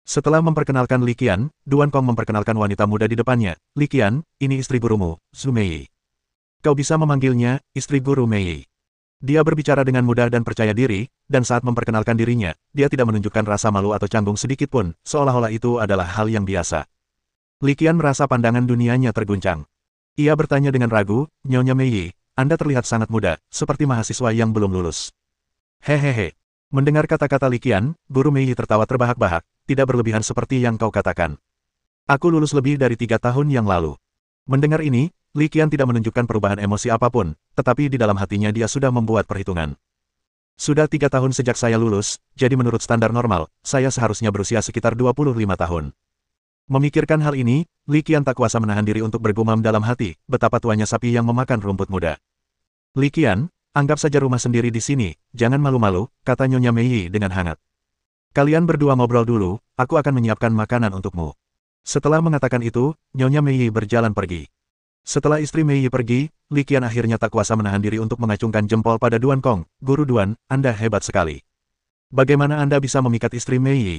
Setelah memperkenalkan Li Qian, Duan Kong memperkenalkan wanita muda di depannya, Li Qian, ini istri gurumu, Su Mei Yi. Kau bisa memanggilnya, istri guru Mei Yi. Dia berbicara dengan mudah dan percaya diri, dan saat memperkenalkan dirinya, dia tidak menunjukkan rasa malu atau canggung sedikit pun, seolah-olah itu adalah hal yang biasa. Li Qian merasa pandangan dunianya terguncang. Ia bertanya dengan ragu, Nyonya Mei Yi, Anda terlihat sangat muda, seperti mahasiswa yang belum lulus. Hehehe. Mendengar kata-kata Li Qian, guru Mei Yi tertawa terbahak-bahak, tidak berlebihan seperti yang kau katakan. Aku lulus lebih dari 3 tahun yang lalu. Mendengar ini, Li Qian tidak menunjukkan perubahan emosi apapun, tetapi di dalam hatinya dia sudah membuat perhitungan. Sudah 3 tahun sejak saya lulus, jadi menurut standar normal, saya seharusnya berusia sekitar 25 tahun. Memikirkan hal ini, Li Qian tak kuasa menahan diri untuk bergumam dalam hati, betapa tuanya sapi yang memakan rumput muda. Li Qian, anggap saja rumah sendiri di sini, jangan malu-malu, kata Nyonya Mei Yi dengan hangat. Kalian berdua ngobrol dulu, aku akan menyiapkan makanan untukmu. Setelah mengatakan itu, Nyonya Mei Yi berjalan pergi. Setelah istri Mei Yi pergi, Li Qian akhirnya tak kuasa menahan diri untuk mengacungkan jempol pada Duan Kong. Guru Duan, Anda hebat sekali. Bagaimana Anda bisa memikat istri Mei Yi?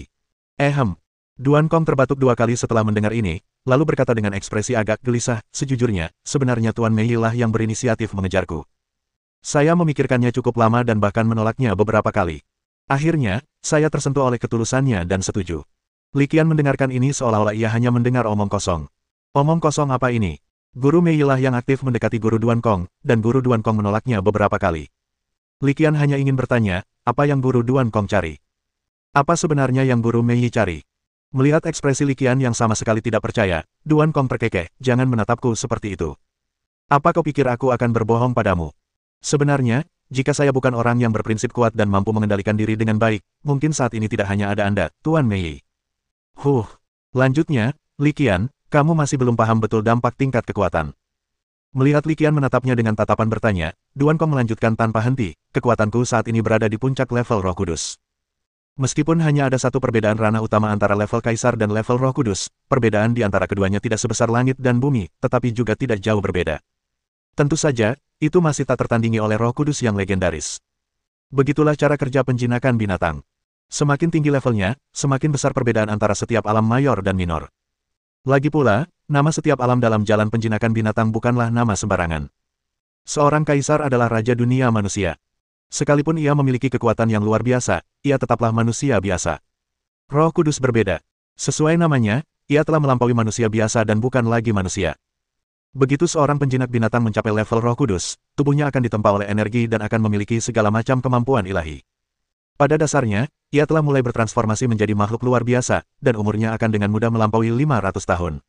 Duan Kong terbatuk 2 kali setelah mendengar ini, lalu berkata dengan ekspresi agak gelisah, sejujurnya, sebenarnya Tuan Mei Yi lah yang berinisiatif mengejarku. Saya memikirkannya cukup lama dan bahkan menolaknya beberapa kali. Akhirnya, saya tersentuh oleh ketulusannya dan setuju. Li Qian mendengarkan ini seolah-olah ia hanya mendengar omong kosong. Omong kosong apa ini? Guru Mei Yi lah yang aktif mendekati guru Duan Kong, dan guru Duan Kong menolaknya beberapa kali. Li Qian hanya ingin bertanya, apa yang guru Duan Kong cari? Apa sebenarnya yang guru Mei Yi cari? Melihat ekspresi Li Qian yang sama sekali tidak percaya, Duan Kong terkekeh, jangan menatapku seperti itu. Apa kau pikir aku akan berbohong padamu? Sebenarnya, jika saya bukan orang yang berprinsip kuat dan mampu mengendalikan diri dengan baik, mungkin saat ini tidak hanya ada Anda, Tuan Mei Yi. Lanjutnya, Li Qian, kamu masih belum paham betul dampak tingkat kekuatan. Melihat Li Qian menatapnya dengan tatapan bertanya, Duan Kong melanjutkan tanpa henti, kekuatanku saat ini berada di puncak level Roh Kudus. Meskipun hanya ada satu perbedaan ranah utama antara level Kaisar dan level Roh Kudus, perbedaan di antara keduanya tidak sebesar langit dan bumi, tetapi juga tidak jauh berbeda. Tentu saja, itu masih tak tertandingi oleh Roh Kudus yang legendaris. Begitulah cara kerja penjinakan binatang. Semakin tinggi levelnya, semakin besar perbedaan antara setiap alam mayor dan minor. Lagi pula, nama setiap alam dalam jalan penjinakan binatang bukanlah nama sembarangan. Seorang kaisar adalah raja dunia manusia. Sekalipun ia memiliki kekuatan yang luar biasa, ia tetaplah manusia biasa. Roh Kudus berbeda. Sesuai namanya, ia telah melampaui manusia biasa dan bukan lagi manusia. Begitu seorang penjinak binatang mencapai level Roh Kudus, tubuhnya akan ditempa oleh energi dan akan memiliki segala macam kemampuan ilahi. Pada dasarnya, ia telah mulai bertransformasi menjadi makhluk luar biasa, dan umurnya akan dengan mudah melampaui 500 tahun.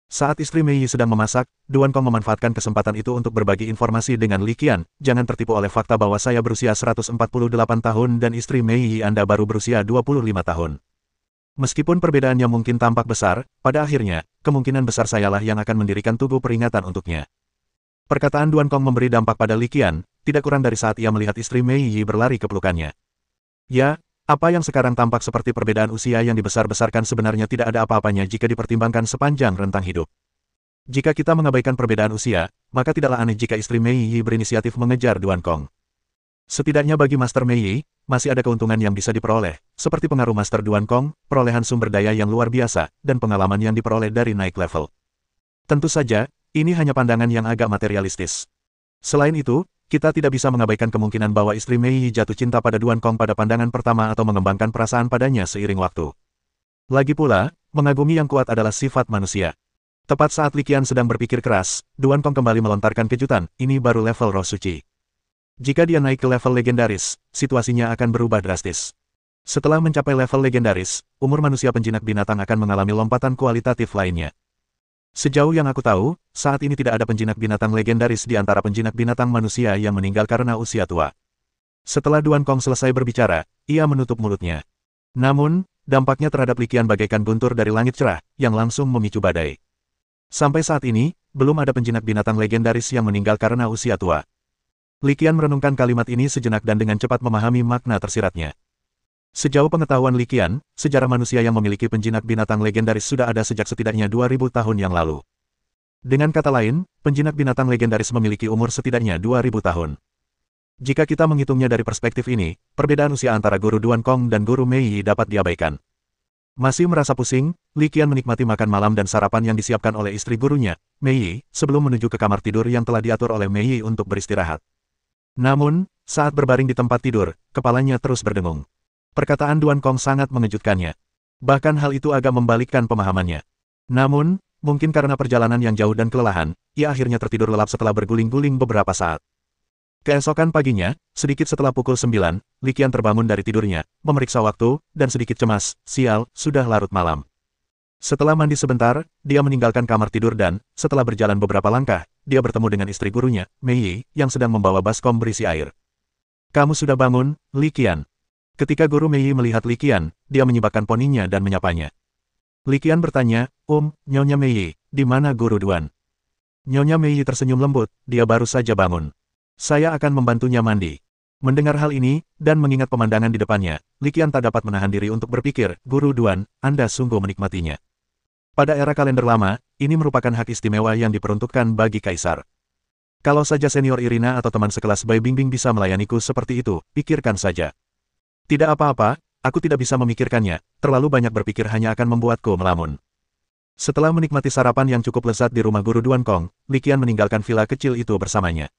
Saat istri Mei Yi sedang memasak, Duan Kong memanfaatkan kesempatan itu untuk berbagi informasi dengan Li Qian. Jangan tertipu oleh fakta bahwa saya berusia 148 tahun dan istri Mei Yi Anda baru berusia 25 tahun. Meskipun perbedaannya mungkin tampak besar, pada akhirnya, kemungkinan besar sayalah yang akan mendirikan tugu peringatan untuknya. Perkataan Duan Kong memberi dampak pada Li Qian, tidak kurang dari saat ia melihat istri Mei Yi berlari ke pelukannya. Ya, apa yang sekarang tampak seperti perbedaan usia yang dibesar-besarkan sebenarnya tidak ada apa-apanya jika dipertimbangkan sepanjang rentang hidup. Jika kita mengabaikan perbedaan usia, maka tidaklah aneh jika istri Mei Yi berinisiatif mengejar Duan Kong. Setidaknya bagi Master Mei Yi, masih ada keuntungan yang bisa diperoleh, seperti pengaruh Master Duan Kong, perolehan sumber daya yang luar biasa, dan pengalaman yang diperoleh dari naik level. Tentu saja, ini hanya pandangan yang agak materialistis. Selain itu, kita tidak bisa mengabaikan kemungkinan bahwa istri Mei Yi jatuh cinta pada Duan Kong pada pandangan pertama atau mengembangkan perasaan padanya seiring waktu. Lagi pula, mengagumi yang kuat adalah sifat manusia. Tepat saat Li Qian sedang berpikir keras, Duan Kong kembali melontarkan kejutan, ini baru level roh suci. Jika dia naik ke level legendaris, situasinya akan berubah drastis. Setelah mencapai level legendaris, umur manusia penjinak binatang akan mengalami lompatan kualitatif lainnya. Sejauh yang aku tahu, saat ini tidak ada penjinak binatang legendaris di antara penjinak binatang manusia yang meninggal karena usia tua. Setelah Duan Kong selesai berbicara, ia menutup mulutnya. Namun, dampaknya terhadap Li Qian bagaikan guntur dari langit cerah, yang langsung memicu badai. Sampai saat ini, belum ada penjinak binatang legendaris yang meninggal karena usia tua. Li Qian merenungkan kalimat ini sejenak dan dengan cepat memahami makna tersiratnya. Sejauh pengetahuan Li Qian, sejarah manusia yang memiliki penjinak binatang legendaris sudah ada sejak setidaknya 2000 tahun yang lalu. Dengan kata lain, penjinak binatang legendaris memiliki umur setidaknya 2000 tahun. Jika kita menghitungnya dari perspektif ini, perbedaan usia antara Guru Duan Kong dan Guru Mei Yi dapat diabaikan. Masih merasa pusing, Li Qian menikmati makan malam dan sarapan yang disiapkan oleh istri gurunya, Mei Yi, sebelum menuju ke kamar tidur yang telah diatur oleh Mei Yi untuk beristirahat. Namun, saat berbaring di tempat tidur, kepalanya terus berdengung. Perkataan Duan Kong sangat mengejutkannya. Bahkan hal itu agak membalikkan pemahamannya. Namun, mungkin karena perjalanan yang jauh dan kelelahan, ia akhirnya tertidur lelap setelah berguling-guling beberapa saat. Keesokan paginya, sedikit setelah pukul 9, Li Qian terbangun dari tidurnya, memeriksa waktu, dan sedikit cemas, sial, sudah larut malam. Setelah mandi sebentar, dia meninggalkan kamar tidur dan, setelah berjalan beberapa langkah, dia bertemu dengan istri gurunya, Mei Yi, yang sedang membawa baskom berisi air. "Kamu sudah bangun, Li Qian?" Ketika Guru Mei Yi melihat Li Qian, dia menyibakkan poninya dan menyapanya. Li Qian bertanya, Nyonya Mei Yi, di mana Guru Duan?" Nyonya Mei Yi tersenyum lembut, dia baru saja bangun. "Saya akan membantunya mandi." Mendengar hal ini, dan mengingat pemandangan di depannya, Li Qian tak dapat menahan diri untuk berpikir, "Guru Duan, Anda sungguh menikmatinya." Pada era kalender lama, ini merupakan hak istimewa yang diperuntukkan bagi kaisar. Kalau saja senior Irina atau teman sekelas Bai Bingbing bisa melayaniku seperti itu, pikirkan saja. Tidak apa-apa, aku tidak bisa memikirkannya, terlalu banyak berpikir hanya akan membuatku melamun. Setelah menikmati sarapan yang cukup lezat di rumah Guru Duan Kong, Li Qian meninggalkan villa kecil itu bersamanya.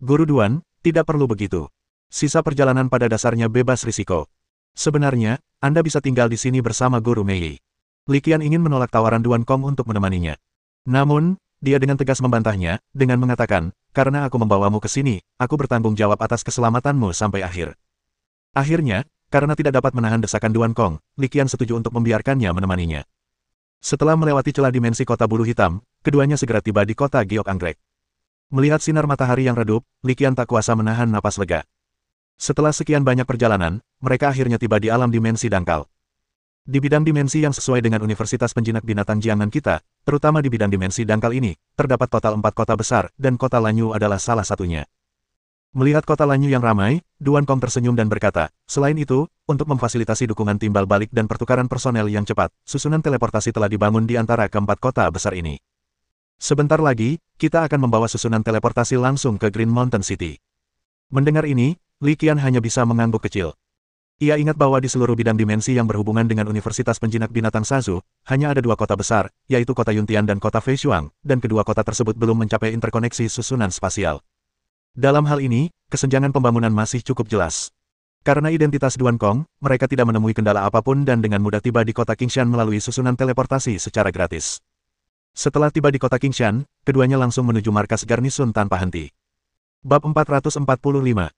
"Guru Duan, tidak perlu begitu. Sisa perjalanan pada dasarnya bebas risiko. Sebenarnya, Anda bisa tinggal di sini bersama Guru Mei Yi." Li Qian ingin menolak tawaran Duan Kong untuk menemaninya. Namun, dia dengan tegas membantahnya, dengan mengatakan, "Karena aku membawamu ke sini, aku bertanggung jawab atas keselamatanmu sampai akhir." Akhirnya, karena tidak dapat menahan desakan Duan Kong, Li Qian setuju untuk membiarkannya menemaninya. Setelah melewati celah dimensi kota bulu hitam, keduanya segera tiba di kota Giok Anggrek. Melihat sinar matahari yang redup, Li Qian tak kuasa menahan napas lega. Setelah sekian banyak perjalanan, mereka akhirnya tiba di alam dimensi dangkal. Di bidang dimensi yang sesuai dengan Universitas Penjinak Binatang Jiangnan kita, terutama di bidang dimensi dangkal ini, terdapat total 4 kota besar, dan kota Lanyu adalah salah satunya. Melihat kota Lanyu yang ramai, Duan Kong tersenyum dan berkata, "Selain itu, untuk memfasilitasi dukungan timbal balik dan pertukaran personel yang cepat, susunan teleportasi telah dibangun di antara keempat kota besar ini. Sebentar lagi, kita akan membawa susunan teleportasi langsung ke Green Mountain City." Mendengar ini, Li Qian hanya bisa mengangguk kecil. Ia ingat bahwa di seluruh bidang dimensi yang berhubungan dengan Universitas Penjinak Binatang Sazu, hanya ada 2 kota besar, yaitu kota Yuntian dan kota Feishuang, dan kedua kota tersebut belum mencapai interkoneksi susunan spasial. Dalam hal ini, kesenjangan pembangunan masih cukup jelas. Karena identitas Duan Kong, mereka tidak menemui kendala apapun dan dengan mudah tiba di kota Qingshan melalui susunan teleportasi secara gratis. Setelah tiba di kota Qingshan, keduanya langsung menuju markas garnisun tanpa henti. Bab 445.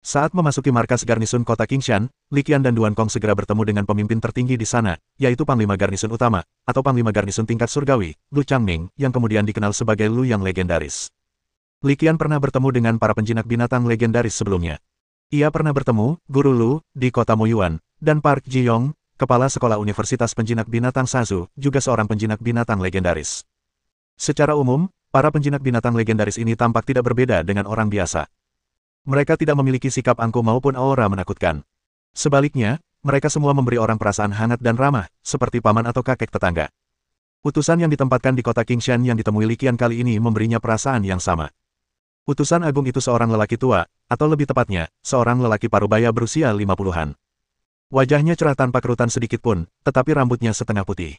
Saat memasuki markas garnisun kota Qingshan, Li Qian dan Duan Kong segera bertemu dengan pemimpin tertinggi di sana, yaitu Panglima Garnisun Utama, atau Panglima Garnisun tingkat surgawi, Lu Changming, yang kemudian dikenal sebagai Lu yang legendaris. Li Qian pernah bertemu dengan para penjinak binatang legendaris sebelumnya. Ia pernah bertemu Guru Lu di kota Moyuan, dan Park Ji-yong, kepala sekolah Universitas Penjinak Binatang Sazu, juga seorang penjinak binatang legendaris. Secara umum, para penjinak binatang legendaris ini tampak tidak berbeda dengan orang biasa. Mereka tidak memiliki sikap angkuh maupun aura menakutkan. Sebaliknya, mereka semua memberi orang perasaan hangat dan ramah, seperti paman atau kakek tetangga. Utusan yang ditempatkan di kota Qingshan yang ditemui Li Qian kali ini memberinya perasaan yang sama. Utusan agung itu seorang lelaki tua, atau lebih tepatnya, seorang lelaki parubaya berusia 50-an. Wajahnya cerah tanpa kerutan sedikit pun, tetapi rambutnya setengah putih.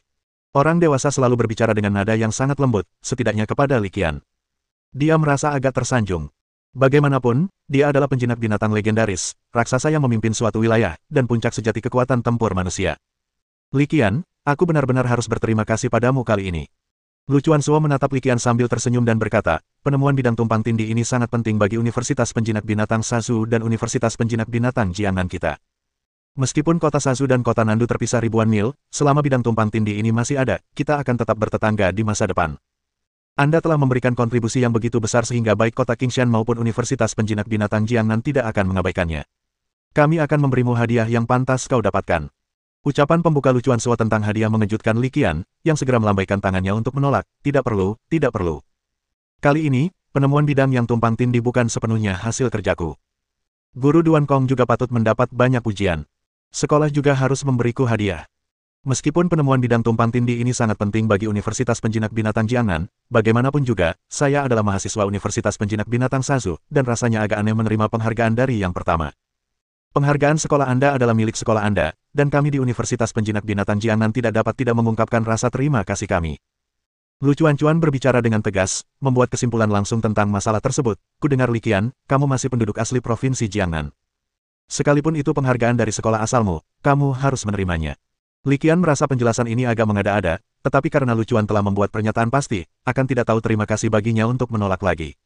Orang dewasa selalu berbicara dengan nada yang sangat lembut, setidaknya kepada Li Qian. Dia merasa agak tersanjung. Bagaimanapun, dia adalah penjinak binatang legendaris, raksasa yang memimpin suatu wilayah, dan puncak sejati kekuatan tempur manusia. "Li Qian, aku benar-benar harus berterima kasih padamu kali ini." Lu Chuansuo menatap Li Qian sambil tersenyum dan berkata, "Penemuan bidang tumpang tindih ini sangat penting bagi Universitas Penjinak Binatang Sazu dan Universitas Penjinak Binatang Jiangnan kita. Meskipun kota Sazu dan kota Nandu terpisah ribuan mil, selama bidang tumpang tindih ini masih ada, kita akan tetap bertetangga di masa depan. Anda telah memberikan kontribusi yang begitu besar sehingga baik kota Qingshan maupun Universitas Penjinak Binatang Jiangnan tidak akan mengabaikannya. Kami akan memberimu hadiah yang pantas kau dapatkan." Ucapan pembuka Lu Chuansuo tentang hadiah mengejutkan Li Qian, yang segera melambaikan tangannya untuk menolak, "Tidak perlu, tidak perlu. Kali ini, penemuan bidang yang tumpang tindih bukan sepenuhnya hasil kerjaku. Guru Duan Kong juga patut mendapat banyak pujian. Sekolah juga harus memberiku hadiah. Meskipun penemuan bidang tumpang tindih ini sangat penting bagi Universitas Penjinak Binatang Jiangnan, bagaimanapun juga, saya adalah mahasiswa Universitas Penjinak Binatang Sasu, dan rasanya agak aneh menerima penghargaan dari yang pertama. Penghargaan sekolah Anda adalah milik sekolah Anda, dan kami di Universitas Penjinak Binatang Jiangnan tidak dapat tidak mengungkapkan rasa terima kasih kami. Lu Chuan-Chuan berbicara dengan tegas, membuat kesimpulan langsung tentang masalah tersebut. Kudengar Li Qian, kamu masih penduduk asli Provinsi Jiangnan. Sekalipun itu penghargaan dari sekolah asalmu, kamu harus menerimanya. Li Qian merasa penjelasan ini agak mengada-ada, tetapi karena Lu Chuan telah membuat pernyataan pasti, akan tidak tahu terima kasih baginya untuk menolak lagi.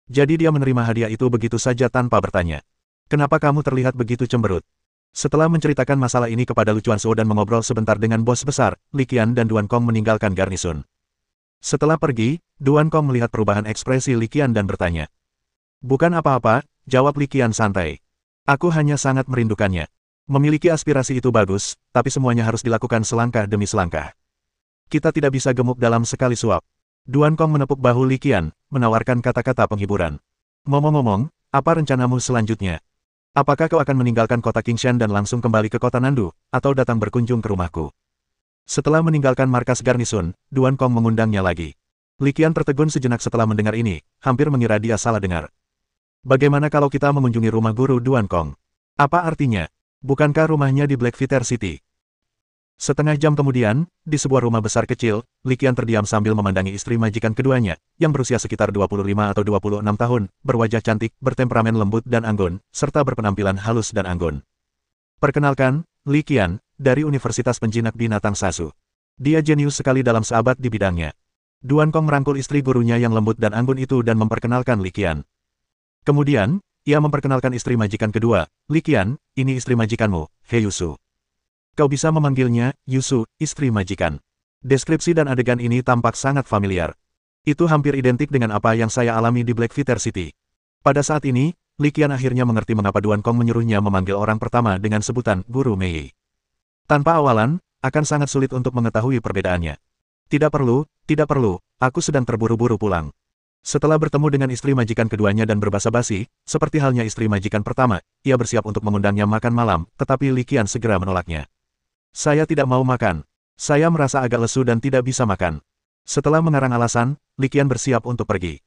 Jadi dia menerima hadiah itu begitu saja tanpa bertanya. Kenapa kamu terlihat begitu cemberut? Setelah menceritakan masalah ini kepada Lu Chuan Shou dan mengobrol sebentar dengan bos besar, Li Qian dan Duan Kong meninggalkan garnisun. Setelah pergi, Duan Kong melihat perubahan ekspresi Li Qian dan bertanya. Bukan apa-apa, jawab Li Qian santai. Aku hanya sangat merindukannya. Memiliki aspirasi itu bagus, tapi semuanya harus dilakukan selangkah demi selangkah. Kita tidak bisa gemuk dalam sekali suap. Duan Kong menepuk bahu Li Qian, menawarkan kata-kata penghiburan. Ngomong-ngomong, apa rencanamu selanjutnya? Apakah kau akan meninggalkan kota Qingshan dan langsung kembali ke kota Nandu, atau datang berkunjung ke rumahku? Setelah meninggalkan markas garnisun, Duan Kong mengundangnya lagi. Li Qian tertegun sejenak setelah mendengar ini, hampir mengira dia salah dengar. Bagaimana kalau kita mengunjungi rumah guru Duan Kong? Apa artinya? Bukankah rumahnya di Blackfeather City? Setengah jam kemudian, di sebuah rumah besar kecil, Li Qian terdiam sambil memandangi istri majikan keduanya, yang berusia sekitar 25 atau 26 tahun, berwajah cantik, bertemperamen lembut dan anggun, serta berpenampilan halus dan anggun. Perkenalkan, Li Qian, dari Universitas Penjinak Binatang Sasu. Dia jenius sekali dalam seabad di bidangnya. Duan Kong merangkul istri gurunya yang lembut dan anggun itu dan memperkenalkan Li Qian. Kemudian, ia memperkenalkan istri majikan kedua, Li Qian, ini istri majikanmu, He Yusu. Kau bisa memanggilnya, Yusu, istri majikan. Deskripsi dan adegan ini tampak sangat familiar. Itu hampir identik dengan apa yang saya alami di Blackfeather City. Pada saat ini, Li Qian akhirnya mengerti mengapa Duan Kong menyuruhnya memanggil orang pertama dengan sebutan Guru Mei. Tanpa awalan, akan sangat sulit untuk mengetahui perbedaannya. Tidak perlu, aku sedang terburu-buru pulang. Setelah bertemu dengan istri majikan keduanya dan berbasa-basi, seperti halnya istri majikan pertama, ia bersiap untuk mengundangnya makan malam, tetapi Li Qian segera menolaknya. Saya tidak mau makan. Saya merasa agak lesu dan tidak bisa makan. Setelah mengarang alasan, Li Qian bersiap untuk pergi.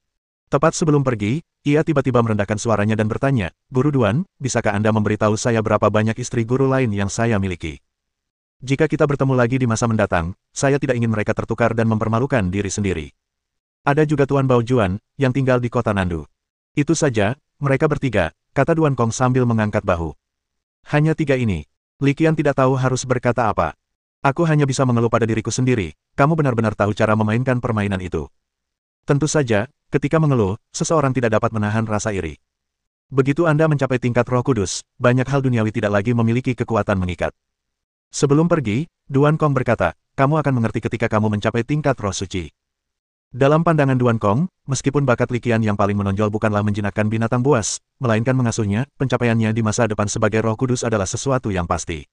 Tepat sebelum pergi, ia tiba-tiba merendahkan suaranya dan bertanya, Guru Duan, bisakah Anda memberitahu saya berapa banyak istri guru lain yang saya miliki? Jika kita bertemu lagi di masa mendatang, saya tidak ingin mereka tertukar dan mempermalukan diri sendiri. Ada juga Tuan Bao Juan, yang tinggal di kota Nandu. Itu saja, mereka bertiga, kata Duan Kong sambil mengangkat bahu. Hanya tiga ini. Li Qian tidak tahu harus berkata apa. Aku hanya bisa mengeluh pada diriku sendiri, kamu benar-benar tahu cara memainkan permainan itu. Tentu saja, ketika mengeluh, seseorang tidak dapat menahan rasa iri. Begitu Anda mencapai tingkat Roh Kudus, banyak hal duniawi tidak lagi memiliki kekuatan mengikat. Sebelum pergi, Duan Kong berkata, kamu akan mengerti ketika kamu mencapai tingkat Roh Suci. Dalam pandangan Duan Kong, meskipun bakat Li Qian yang paling menonjol bukanlah menjinakkan binatang buas, melainkan mengasuhnya, pencapaiannya di masa depan sebagai Roh Kudus adalah sesuatu yang pasti.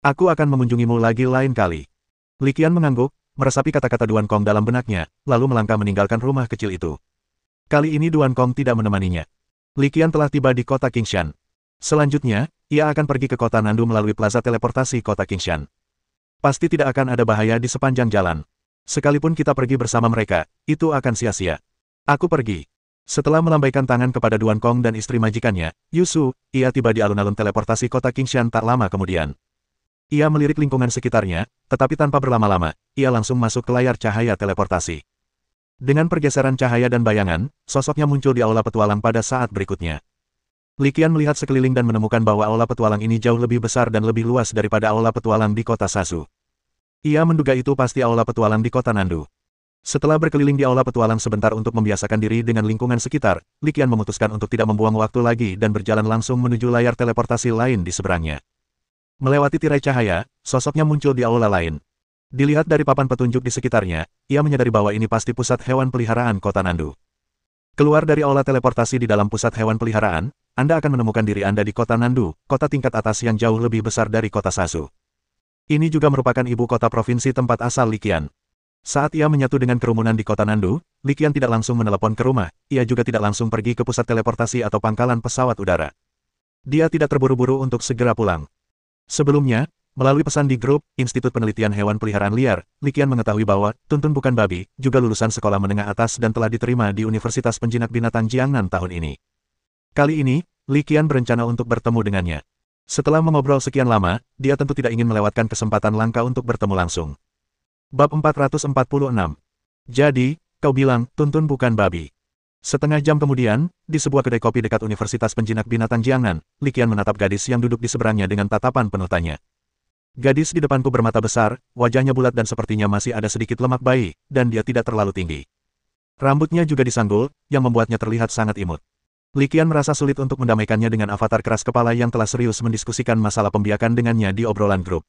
Aku akan mengunjungimu lagi lain kali. Li Qian mengangguk, meresapi kata-kata Duan Kong dalam benaknya, lalu melangkah meninggalkan rumah kecil itu. Kali ini Duan Kong tidak menemaninya. Li Qian telah tiba di kota Qingshan. Selanjutnya, ia akan pergi ke kota Nandu melalui plaza teleportasi kota Qingshan. Pasti tidak akan ada bahaya di sepanjang jalan. Sekalipun kita pergi bersama mereka, itu akan sia-sia. Aku pergi. Setelah melambaikan tangan kepada Duan Kong dan istri majikannya, Yusu, ia tiba di alun-alun teleportasi kota Qingshan tak lama kemudian. Ia melirik lingkungan sekitarnya, tetapi tanpa berlama-lama, ia langsung masuk ke layar cahaya teleportasi. Dengan pergeseran cahaya dan bayangan, sosoknya muncul di aula petualang pada saat berikutnya. Li Qian melihat sekeliling dan menemukan bahwa aula petualang ini jauh lebih besar dan lebih luas daripada aula petualang di kota Sasu. Ia menduga itu pasti aula petualang di kota Nandu. Setelah berkeliling di aula petualang sebentar untuk membiasakan diri dengan lingkungan sekitar, Li Qian memutuskan untuk tidak membuang waktu lagi dan berjalan langsung menuju layar teleportasi lain di seberangnya. Melewati tirai cahaya, sosoknya muncul di aula lain. Dilihat dari papan petunjuk di sekitarnya, ia menyadari bahwa ini pasti pusat hewan peliharaan kota Nandu. Keluar dari aula teleportasi di dalam pusat hewan peliharaan, Anda akan menemukan diri Anda di kota Nandu, kota tingkat atas yang jauh lebih besar dari kota Sasu. Ini juga merupakan ibu kota provinsi tempat asal Li Qian. Saat ia menyatu dengan kerumunan di kota Nandu, Li Qian tidak langsung menelepon ke rumah, ia juga tidak langsung pergi ke pusat teleportasi atau pangkalan pesawat udara. Dia tidak terburu-buru untuk segera pulang. Sebelumnya, melalui pesan di grup Institut Penelitian Hewan Peliharaan Liar, Liqian mengetahui bahwa Tuntun bukan babi, juga lulusan sekolah menengah atas dan telah diterima di Universitas Penjinak Binatang Jiangnan tahun ini. Kali ini, Liqian berencana untuk bertemu dengannya. Setelah mengobrol sekian lama, dia tentu tidak ingin melewatkan kesempatan langka untuk bertemu langsung. Bab 446. Jadi, kau bilang, Tuntun bukan babi. Setengah jam kemudian, di sebuah kedai kopi dekat Universitas Penjinak Binatang Jiangnan, Liqian menatap gadis yang duduk di seberangnya dengan tatapan penuh tanya. Gadis di depanku bermata besar, wajahnya bulat dan sepertinya masih ada sedikit lemak bayi, dan dia tidak terlalu tinggi. Rambutnya juga disanggul, yang membuatnya terlihat sangat imut. Liqian merasa sulit untuk mendamaikannya dengan avatar keras kepala yang telah serius mendiskusikan masalah pembiakan dengannya di obrolan grup.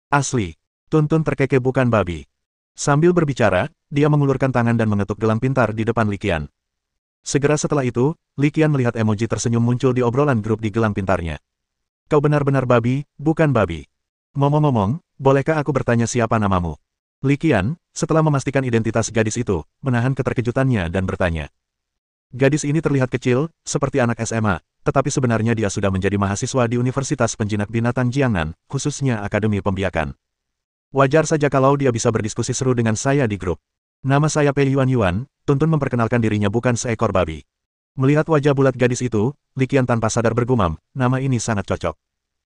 Asli, Tuntun terkeke bukan babi. Sambil berbicara, dia mengulurkan tangan dan mengetuk gelang pintar di depan Liqian. Segera setelah itu, Liqian melihat emoji tersenyum muncul di obrolan grup di gelang pintarnya. Kau benar-benar babi, bukan babi. Ngomong-ngomong, bolehkah aku bertanya siapa namamu? Liqian, setelah memastikan identitas gadis itu, menahan keterkejutannya dan bertanya. Gadis ini terlihat kecil, seperti anak SMA, tetapi sebenarnya dia sudah menjadi mahasiswa di Universitas Penjinak Binatang Jiangnan, khususnya Akademi Pembiakan. Wajar saja kalau dia bisa berdiskusi seru dengan saya di grup. Nama saya Pei Yuan, Tuntun memperkenalkan dirinya bukan seekor babi. Melihat wajah bulat gadis itu, Liqian tanpa sadar bergumam, nama ini sangat cocok.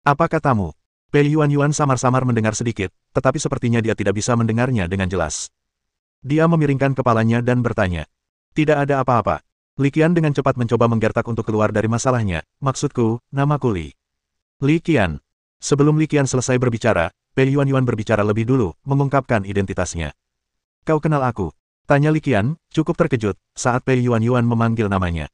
Apa katamu? Pei Yuan samar-samar mendengar sedikit, tetapi sepertinya dia tidak bisa mendengarnya dengan jelas. Dia memiringkan kepalanya dan bertanya. Tidak ada apa-apa. Liqian dengan cepat mencoba menggertak untuk keluar dari masalahnya, maksudku, namaku Li. Liqian. Sebelum Liqian selesai berbicara, Pei Yuan berbicara lebih dulu, mengungkapkan identitasnya. Kau kenal aku? Tanya Liqian, cukup terkejut, saat Pei Yuan memanggil namanya.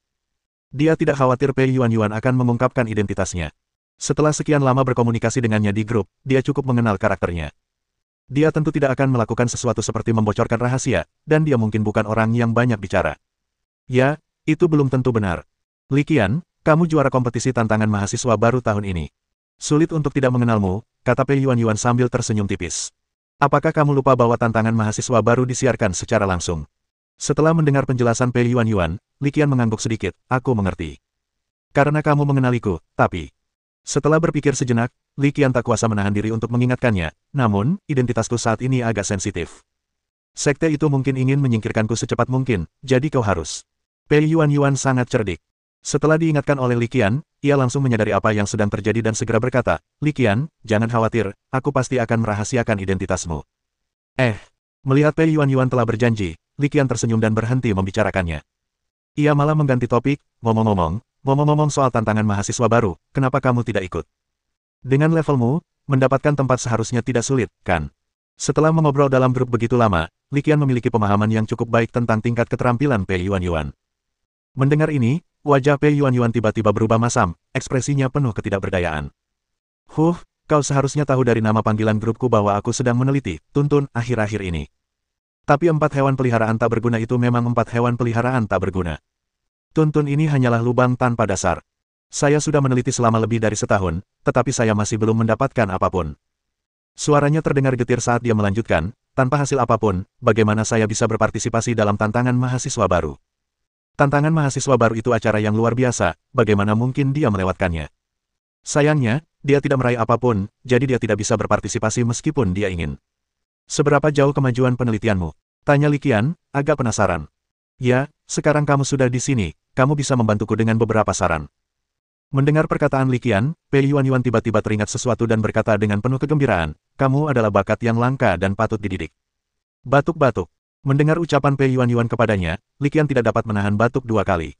Dia tidak khawatir Pei Yuan akan mengungkapkan identitasnya. Setelah sekian lama berkomunikasi dengannya di grup, dia cukup mengenal karakternya. Dia tentu tidak akan melakukan sesuatu seperti membocorkan rahasia, dan dia mungkin bukan orang yang banyak bicara. Ya, itu belum tentu benar. Liqian, kamu juara kompetisi tantangan mahasiswa baru tahun ini. Sulit untuk tidak mengenalmu, kata Pei Yuan sambil tersenyum tipis. Apakah kamu lupa bahwa tantangan mahasiswa baru disiarkan secara langsung? Setelah mendengar penjelasan Pei Yuan, Liqian mengangguk sedikit, aku mengerti. Karena kamu mengenaliku, tapi... Setelah berpikir sejenak, Liqian tak kuasa menahan diri untuk mengingatkannya, namun, identitasku saat ini agak sensitif. Sekte itu mungkin ingin menyingkirkanku secepat mungkin, jadi kau harus. Pei Yuan sangat cerdik. Setelah diingatkan oleh Liqian, ia langsung menyadari apa yang sedang terjadi dan segera berkata, Liqian, jangan khawatir, aku pasti akan merahasiakan identitasmu. Melihat Pei Yuan telah berjanji, Liqian tersenyum dan berhenti membicarakannya. Ia malah mengganti topik, ngomong-ngomong soal tantangan mahasiswa baru, kenapa kamu tidak ikut? Dengan levelmu, mendapatkan tempat seharusnya tidak sulit, kan? Setelah mengobrol dalam grup begitu lama, Liqian memiliki pemahaman yang cukup baik tentang tingkat keterampilan Pei Yuan. Mendengar ini, wajah Pei Yuan tiba-tiba berubah masam, ekspresinya penuh ketidakberdayaan. Kau seharusnya tahu dari nama panggilan grupku bahwa aku sedang meneliti, Tuntun, akhir-akhir ini. Tapi 4 hewan peliharaan tak berguna itu memang 4 hewan peliharaan tak berguna. Tuntun ini hanyalah lubang tanpa dasar. Saya sudah meneliti selama lebih dari setahun, tetapi saya masih belum mendapatkan apapun. Suaranya terdengar getir saat dia melanjutkan, tanpa hasil apapun, bagaimana saya bisa berpartisipasi dalam tantangan mahasiswa baru? Tantangan mahasiswa baru itu acara yang luar biasa, bagaimana mungkin dia melewatkannya? Sayangnya, dia tidak meraih apapun, jadi dia tidak bisa berpartisipasi meskipun dia ingin. Seberapa jauh kemajuan penelitianmu? Tanya Liqian, agak penasaran. Ya, sekarang kamu sudah di sini, kamu bisa membantuku dengan beberapa saran. Mendengar perkataan Liqian, Pei Yuan tiba-tiba teringat sesuatu dan berkata dengan penuh kegembiraan, kamu adalah bakat yang langka dan patut dididik. Batuk-batuk. Mendengar ucapan Pei Yuan kepadanya, Liqian tidak dapat menahan batuk 2 kali.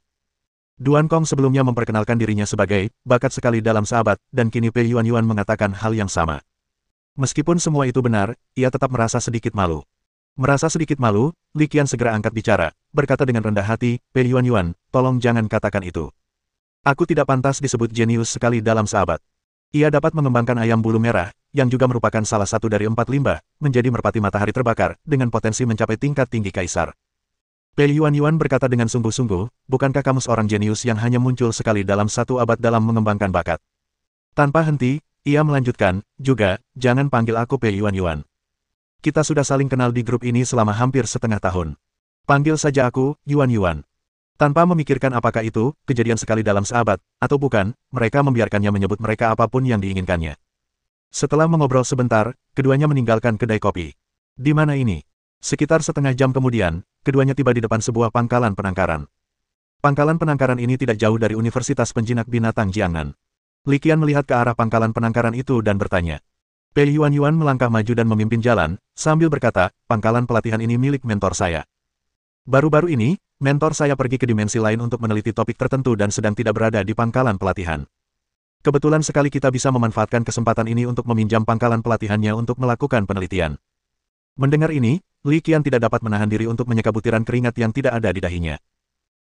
Duan Kong sebelumnya memperkenalkan dirinya sebagai bakat sekali dalam sahabat, dan kini Pei Yuan mengatakan hal yang sama. Meskipun semua itu benar, ia tetap merasa sedikit malu. Merasa sedikit malu, Liqian segera angkat bicara, berkata dengan rendah hati, Pei Yuan, tolong jangan katakan itu. Aku tidak pantas disebut jenius sekali dalam sahabat. Ia dapat mengembangkan ayam bulu merah, yang juga merupakan salah satu dari 4 limbah, menjadi merpati matahari terbakar, dengan potensi mencapai tingkat tinggi kaisar. Pei Yuan berkata dengan sungguh-sungguh, bukankah kamu seorang jenius yang hanya muncul sekali dalam 1 abad dalam mengembangkan bakat? Tanpa henti, ia melanjutkan, juga, jangan panggil aku Pei Yuan. Kita sudah saling kenal di grup ini selama hampir setengah tahun. Panggil saja aku, Yuan. Tanpa memikirkan apakah itu, kejadian sekali dalam sahabat, atau bukan, mereka membiarkannya menyebut mereka apapun yang diinginkannya. Setelah mengobrol sebentar, keduanya meninggalkan kedai kopi. Di mana ini? Sekitar setengah jam kemudian, keduanya tiba di depan sebuah pangkalan penangkaran. Pangkalan penangkaran ini tidak jauh dari Universitas Penjinak Binatang Jiangnan. Li Qian melihat ke arah pangkalan penangkaran itu dan bertanya. Pei Yuanyuan melangkah maju dan memimpin jalan, sambil berkata, pangkalan pelatihan ini milik mentor saya. Baru-baru ini, mentor saya pergi ke dimensi lain untuk meneliti topik tertentu dan sedang tidak berada di pangkalan pelatihan. Kebetulan sekali kita bisa memanfaatkan kesempatan ini untuk meminjam pangkalan pelatihannya untuk melakukan penelitian. Mendengar ini, Li Qian tidak dapat menahan diri untuk menyeka butiran keringat yang tidak ada di dahinya.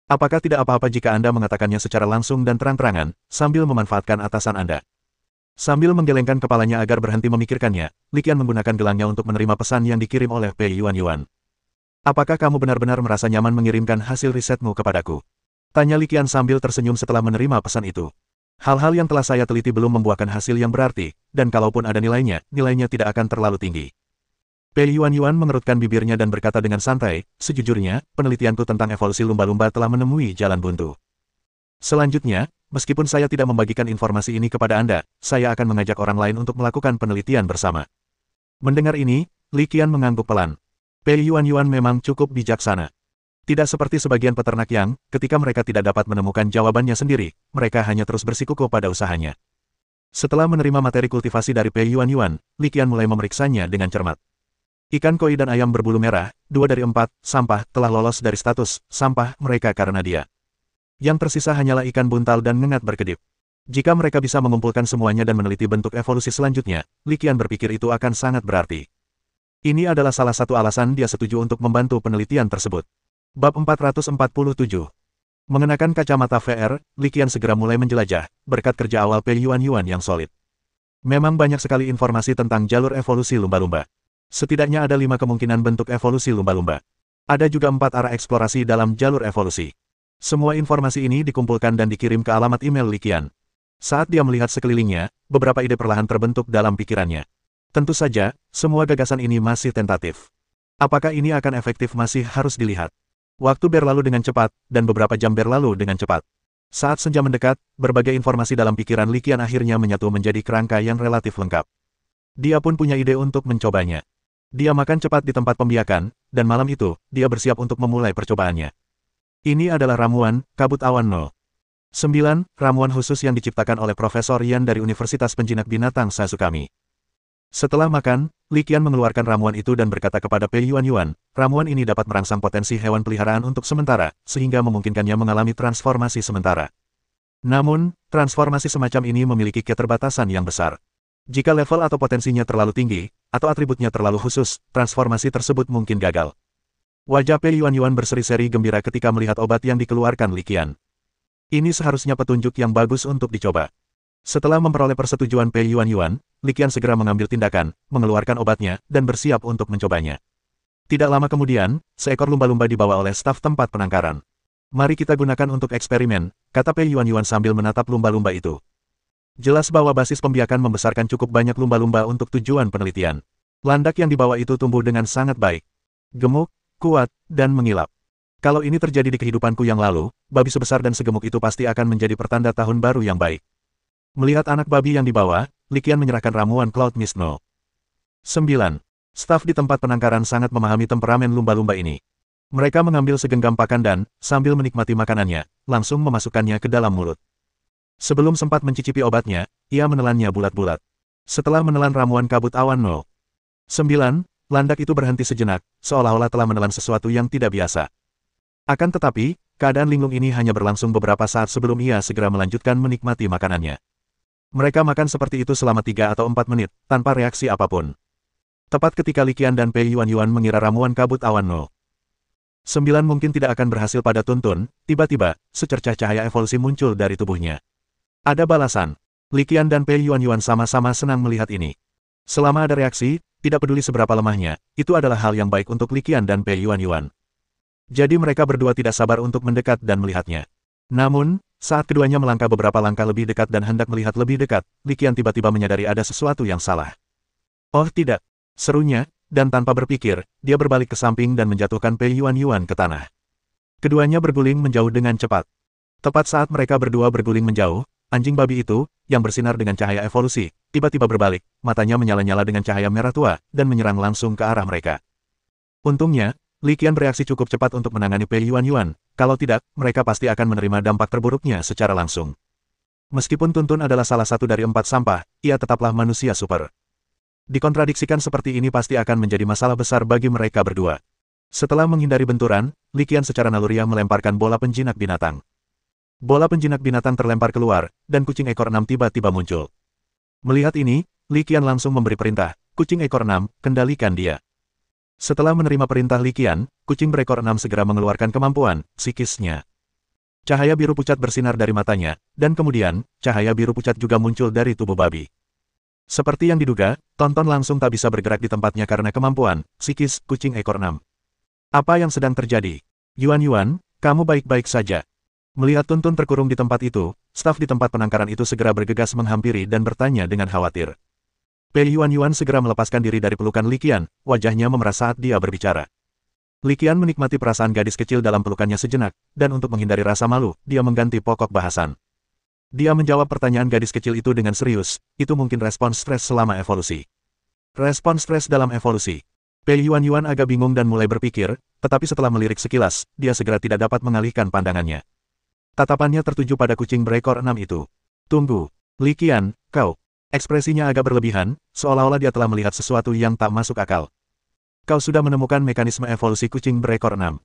Apakah tidak apa-apa jika Anda mengatakannya secara langsung dan terang-terangan, sambil memanfaatkan atasan Anda? Sambil menggelengkan kepalanya agar berhenti memikirkannya, Li Qian menggunakan gelangnya untuk menerima pesan yang dikirim oleh Pei Yuanyuan. Apakah kamu benar-benar merasa nyaman mengirimkan hasil risetmu kepadaku? Tanya Li Qian sambil tersenyum setelah menerima pesan itu. Hal-hal yang telah saya teliti belum membuahkan hasil yang berarti, dan kalaupun ada nilainya tidak akan terlalu tinggi. Pei Yuanyuan mengerutkan bibirnya dan berkata dengan santai, sejujurnya, penelitianku tentang evolusi lumba-lumba telah menemui jalan buntu. Selanjutnya, meskipun saya tidak membagikan informasi ini kepada Anda, saya akan mengajak orang lain untuk melakukan penelitian bersama. Mendengar ini, Li Qian mengangguk pelan. Pei Yuanyuan memang cukup bijaksana. Tidak seperti sebagian peternak yang, ketika mereka tidak dapat menemukan jawabannya sendiri, mereka hanya terus bersikukuh pada usahanya. Setelah menerima materi kultivasi dari Pei Yuanyuan, Li Qian mulai memeriksanya dengan cermat. Ikan koi dan ayam berbulu merah, 2 dari 4, sampah, telah lolos dari status sampah mereka karena dia. Yang tersisa hanyalah ikan buntal dan ngengat berkedip. Jika mereka bisa mengumpulkan semuanya dan meneliti bentuk evolusi selanjutnya, Li Qian berpikir itu akan sangat berarti. Ini adalah salah satu alasan dia setuju untuk membantu penelitian tersebut. Bab 447. Mengenakan kacamata VR, Li Qian segera mulai menjelajah, berkat kerja awal Pei Yuanyuan yang solid. Memang banyak sekali informasi tentang jalur evolusi lumba-lumba. Setidaknya ada 5 kemungkinan bentuk evolusi lumba-lumba. Ada juga 4 arah eksplorasi dalam jalur evolusi. Semua informasi ini dikumpulkan dan dikirim ke alamat email Li Qian. Saat dia melihat sekelilingnya, beberapa ide perlahan terbentuk dalam pikirannya. Tentu saja, semua gagasan ini masih tentatif. Apakah ini akan efektif masih harus dilihat. Waktu berlalu dengan cepat, dan beberapa jam berlalu dengan cepat. Saat senja mendekat, berbagai informasi dalam pikiran Li Qian akhirnya menyatu menjadi kerangka yang relatif lengkap. Dia pun punya ide untuk mencobanya. Dia makan cepat di tempat pembiakan, dan malam itu, dia bersiap untuk memulai percobaannya. Ini adalah ramuan, kabut awan 0. 9, ramuan khusus yang diciptakan oleh Profesor Yan dari Universitas Penjinak Binatang Sasukami. Setelah makan, Li Qian mengeluarkan ramuan itu dan berkata kepada Pei Yuanyuan, ramuan ini dapat merangsang potensi hewan peliharaan untuk sementara, sehingga memungkinkannya mengalami transformasi sementara. Namun, transformasi semacam ini memiliki keterbatasan yang besar. Jika level atau potensinya terlalu tinggi, atau atributnya terlalu khusus, transformasi tersebut mungkin gagal. Wajah Pei Yuanyuan berseri-seri gembira ketika melihat obat yang dikeluarkan Li Qian. Ini seharusnya petunjuk yang bagus untuk dicoba. Setelah memperoleh persetujuan Pei Yuanyuan, Li Qian segera mengambil tindakan, mengeluarkan obatnya, dan bersiap untuk mencobanya. Tidak lama kemudian, seekor lumba-lumba dibawa oleh staf tempat penangkaran. Mari kita gunakan untuk eksperimen, kata Pei Yuanyuan sambil menatap lumba-lumba itu. Jelas bahwa basis pembiakan membesarkan cukup banyak lumba-lumba untuk tujuan penelitian. Landak yang dibawa itu tumbuh dengan sangat baik. Gemuk, kuat, dan mengilap. Kalau ini terjadi di kehidupanku yang lalu, babi sebesar dan segemuk itu pasti akan menjadi pertanda tahun baru yang baik. Melihat anak babi yang dibawa, Li Qian menyerahkan ramuan Cloud Mist 0. 9. Staf di tempat penangkaran sangat memahami temperamen lumba-lumba ini. Mereka mengambil segenggam pakan dan, sambil menikmati makanannya, langsung memasukkannya ke dalam mulut. Sebelum sempat mencicipi obatnya, ia menelannya bulat-bulat. Setelah menelan ramuan kabut awan 0. 9, landak itu berhenti sejenak, seolah-olah telah menelan sesuatu yang tidak biasa. Akan tetapi, keadaan linglung ini hanya berlangsung beberapa saat sebelum ia segera melanjutkan menikmati makanannya. Mereka makan seperti itu selama 3 atau 4 menit, tanpa reaksi apapun. Tepat ketika Li Qian dan Pei Yuanyuan mengira ramuan kabut awan 0. 9 mungkin tidak akan berhasil pada Tuntun, tiba-tiba, secercah cahaya evolusi muncul dari tubuhnya. Ada balasan. Li Qian dan Pei Yuanyuan sama-sama senang melihat ini. Selama ada reaksi, tidak peduli seberapa lemahnya, itu adalah hal yang baik untuk Li Qian dan Pei Yuanyuan. Jadi mereka berdua tidak sabar untuk mendekat dan melihatnya. Namun, saat keduanya melangkah beberapa langkah lebih dekat dan hendak melihat lebih dekat, Li Qian tiba-tiba menyadari ada sesuatu yang salah. Oh tidak! Serunya, dan tanpa berpikir, dia berbalik ke samping dan menjatuhkan Pei Yuanyuan ke tanah. Keduanya berguling menjauh dengan cepat. Tepat saat mereka berdua berguling menjauh, anjing babi itu, yang bersinar dengan cahaya evolusi, tiba-tiba berbalik, matanya menyala-nyala dengan cahaya merah tua, dan menyerang langsung ke arah mereka. Untungnya, Li Qian bereaksi cukup cepat untuk menangani Pei Yuanyuan, kalau tidak, mereka pasti akan menerima dampak terburuknya secara langsung. Meskipun Tuntun adalah salah satu dari 4 sampah, ia tetaplah manusia super. Dikontradiksikan seperti ini pasti akan menjadi masalah besar bagi mereka berdua. Setelah menghindari benturan, Li Qian secara naluriah melemparkan bola penjinak binatang. Bola penjinak binatang terlempar keluar, dan kucing ekor 6 tiba-tiba muncul. Melihat ini, Li Qian langsung memberi perintah, kucing ekor 6, kendalikan dia. Setelah menerima perintah Li Qian, kucing berekor 6 segera mengeluarkan kemampuan psikisnya. Cahaya biru pucat bersinar dari matanya, dan kemudian, cahaya biru pucat juga muncul dari tubuh babi. Seperti yang diduga, Tonton langsung tak bisa bergerak di tempatnya karena kemampuan psikis kucing ekor 6. Apa yang sedang terjadi? Yuan, kamu baik-baik saja. Melihat Tuntun terkurung di tempat itu, staf di tempat penangkaran itu segera bergegas menghampiri dan bertanya dengan khawatir. Pei Yuan segera melepaskan diri dari pelukan Li Qian, wajahnya memerah saat dia berbicara. Li Qian menikmati perasaan gadis kecil dalam pelukannya sejenak, dan untuk menghindari rasa malu, dia mengganti pokok bahasan. Dia menjawab pertanyaan gadis kecil itu dengan serius, itu mungkin respons stres selama evolusi. Respons stres dalam evolusi. Pei Yuan agak bingung dan mulai berpikir, tetapi setelah melirik sekilas, dia segera tidak dapat mengalihkan pandangannya. Tatapannya tertuju pada kucing berekor 6 itu. Tunggu, Li Qian, kau. Ekspresinya agak berlebihan, seolah-olah dia telah melihat sesuatu yang tak masuk akal. Kau sudah menemukan mekanisme evolusi kucing berekor 6.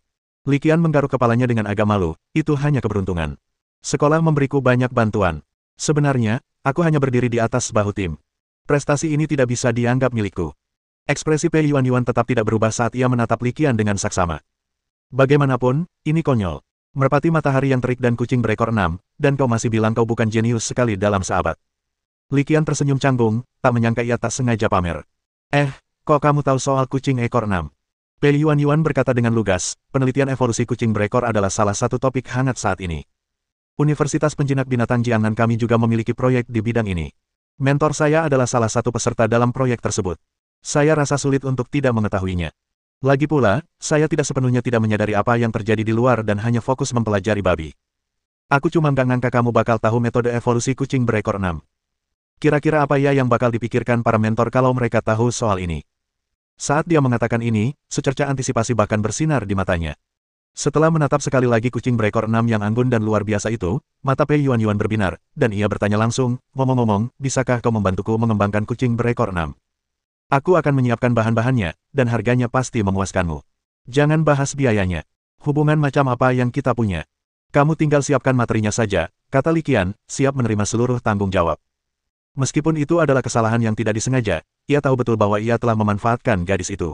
Li Qian menggaruk kepalanya dengan agak malu, itu hanya keberuntungan. Sekolah memberiku banyak bantuan. Sebenarnya, aku hanya berdiri di atas bahu tim. Prestasi ini tidak bisa dianggap milikku. Ekspresi Pei Yuan tetap tidak berubah saat ia menatap Li Qian dengan saksama. Bagaimanapun, ini konyol. Merpati matahari yang terik dan kucing berekor 6, dan kau masih bilang kau bukan jenius sekali dalam seabad. Li Qian tersenyum canggung, tak menyangka ia tak sengaja pamer. Kok kamu tahu soal kucing ekor 6? Pei Yuan berkata dengan lugas, penelitian evolusi kucing berekor adalah salah satu topik hangat saat ini. Universitas Penjinak Binatang Jiangnan kami juga memiliki proyek di bidang ini. Mentor saya adalah salah satu peserta dalam proyek tersebut. Saya rasa sulit untuk tidak mengetahuinya. Lagi pula, saya tidak sepenuhnya tidak menyadari apa yang terjadi di luar dan hanya fokus mempelajari babi. Aku cuma nggak ngangka kamu bakal tahu metode evolusi kucing berekor 6. Kira-kira apa ya yang bakal dipikirkan para mentor kalau mereka tahu soal ini? Saat dia mengatakan ini, secerca antisipasi bahkan bersinar di matanya. Setelah menatap sekali lagi kucing berekor 6 yang anggun dan luar biasa itu, mata Pei Yuan berbinar, dan ia bertanya langsung, ngomong-ngomong, bisakah kau membantuku mengembangkan kucing berekor 6? Aku akan menyiapkan bahan-bahannya, dan harganya pasti memuaskanmu. Jangan bahas biayanya. Hubungan macam apa yang kita punya. Kamu tinggal siapkan materinya saja, kata Li Qian, siap menerima seluruh tanggung jawab. Meskipun itu adalah kesalahan yang tidak disengaja, ia tahu betul bahwa ia telah memanfaatkan gadis itu.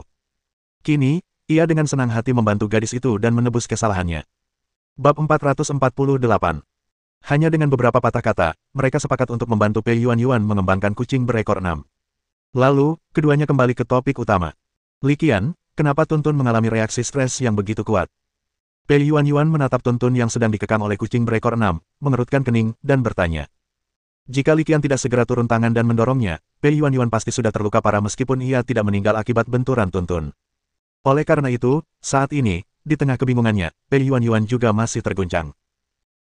Kini, ia dengan senang hati membantu gadis itu dan menebus kesalahannya. Bab 448. Hanya dengan beberapa patah kata, mereka sepakat untuk membantu Pei Yuan mengembangkan kucing berekor 6. Lalu, keduanya kembali ke topik utama. Li Qian, kenapa Tuntun mengalami reaksi stres yang begitu kuat? Pei Yuan menatap Tuntun yang sedang dikekang oleh kucing berekor 6, mengerutkan kening, dan bertanya. Jika Li Qian tidak segera turun tangan dan mendorongnya, Pei Yuan pasti sudah terluka parah meskipun ia tidak meninggal akibat benturan Tuntun. Oleh karena itu, saat ini, di tengah kebingungannya, Pei Yuan juga masih terguncang.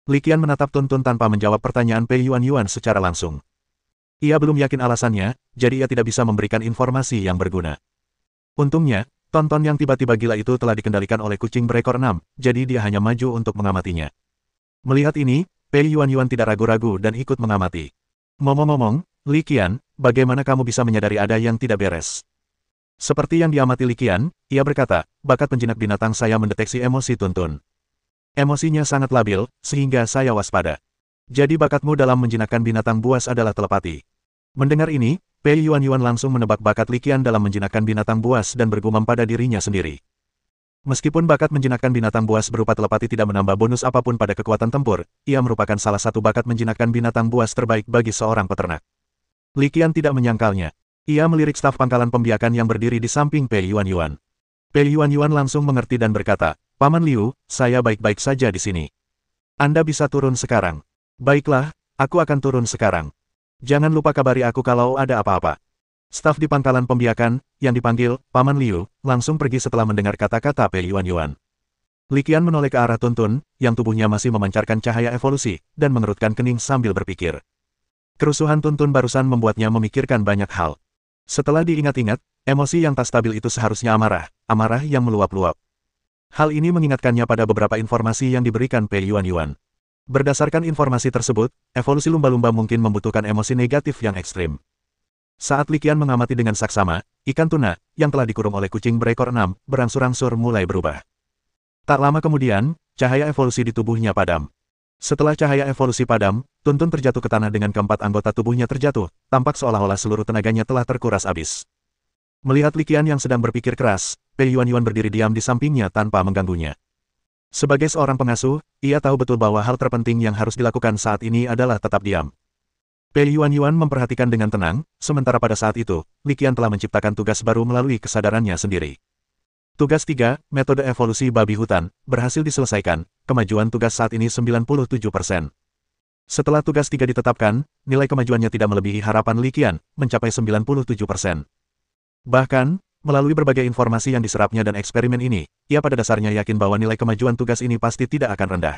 Li Qian menatap Tuntun tanpa menjawab pertanyaan Pei Yuan secara langsung. Ia belum yakin alasannya, jadi ia tidak bisa memberikan informasi yang berguna. Untungnya, Tonton yang tiba-tiba gila itu telah dikendalikan oleh kucing berekor 6, jadi dia hanya maju untuk mengamatinya. Melihat ini, Pei Yuan tidak ragu-ragu dan ikut mengamati. Ngomong-ngomong, Li Qian, bagaimana kamu bisa menyadari ada yang tidak beres? Seperti yang diamati Li Qian, ia berkata, bakat penjinak binatang saya mendeteksi emosi Tuntun. Emosinya sangat labil, sehingga saya waspada. Jadi bakatmu dalam menjinakkan binatang buas adalah telepati. Mendengar ini, Pei Yuan langsung menebak bakat Li Qian dalam menjinakkan binatang buas dan bergumam pada dirinya sendiri. Meskipun bakat menjinakkan binatang buas berupa telepati tidak menambah bonus apapun pada kekuatan tempur, ia merupakan salah satu bakat menjinakkan binatang buas terbaik bagi seorang peternak. Li Qian tidak menyangkalnya. Ia melirik staf pangkalan pembiakan yang berdiri di samping Pei Yuan. Pei Yuan langsung mengerti dan berkata, Paman Liu, saya baik-baik saja di sini. Anda bisa turun sekarang. Baiklah, aku akan turun sekarang. Jangan lupa kabari aku kalau ada apa-apa. Staf di pangkalan pembiakan, yang dipanggil Paman Liu, langsung pergi setelah mendengar kata-kata Pei Yuan. Li Qian menoleh ke arah Tuntun, yang tubuhnya masih memancarkan cahaya evolusi, dan mengerutkan kening sambil berpikir. Kerusuhan Tuntun barusan membuatnya memikirkan banyak hal. Setelah diingat-ingat, emosi yang tak stabil itu seharusnya amarah yang meluap-luap. Hal ini mengingatkannya pada beberapa informasi yang diberikan Pei Yuanyuan. Berdasarkan informasi tersebut, evolusi lumba-lumba mungkin membutuhkan emosi negatif yang ekstrim. Saat Li Qian mengamati dengan saksama, ikan tuna, yang telah dikurung oleh kucing berekor 6, berangsur-angsur mulai berubah. Tak lama kemudian, cahaya evolusi di tubuhnya padam. Setelah cahaya evolusi padam, Tuntun terjatuh ke tanah dengan keempat anggota tubuhnya terjatuh, tampak seolah-olah seluruh tenaganya telah terkuras habis. Melihat Li Qian yang sedang berpikir keras, Pei Yuanyuan berdiri diam di sampingnya tanpa mengganggunya. Sebagai seorang pengasuh, ia tahu betul bahwa hal terpenting yang harus dilakukan saat ini adalah tetap diam. Pei Yuanyuan memperhatikan dengan tenang, sementara pada saat itu, Li Qian telah menciptakan tugas baru melalui kesadarannya sendiri. Tugas 3, metode evolusi babi hutan, berhasil diselesaikan, kemajuan tugas saat ini 97%. Setelah tugas 3 ditetapkan, nilai kemajuannya tidak melebihi harapan Li Qian, mencapai 97%. Bahkan, melalui berbagai informasi yang diserapnya dan eksperimen ini, ia pada dasarnya yakin bahwa nilai kemajuan tugas ini pasti tidak akan rendah.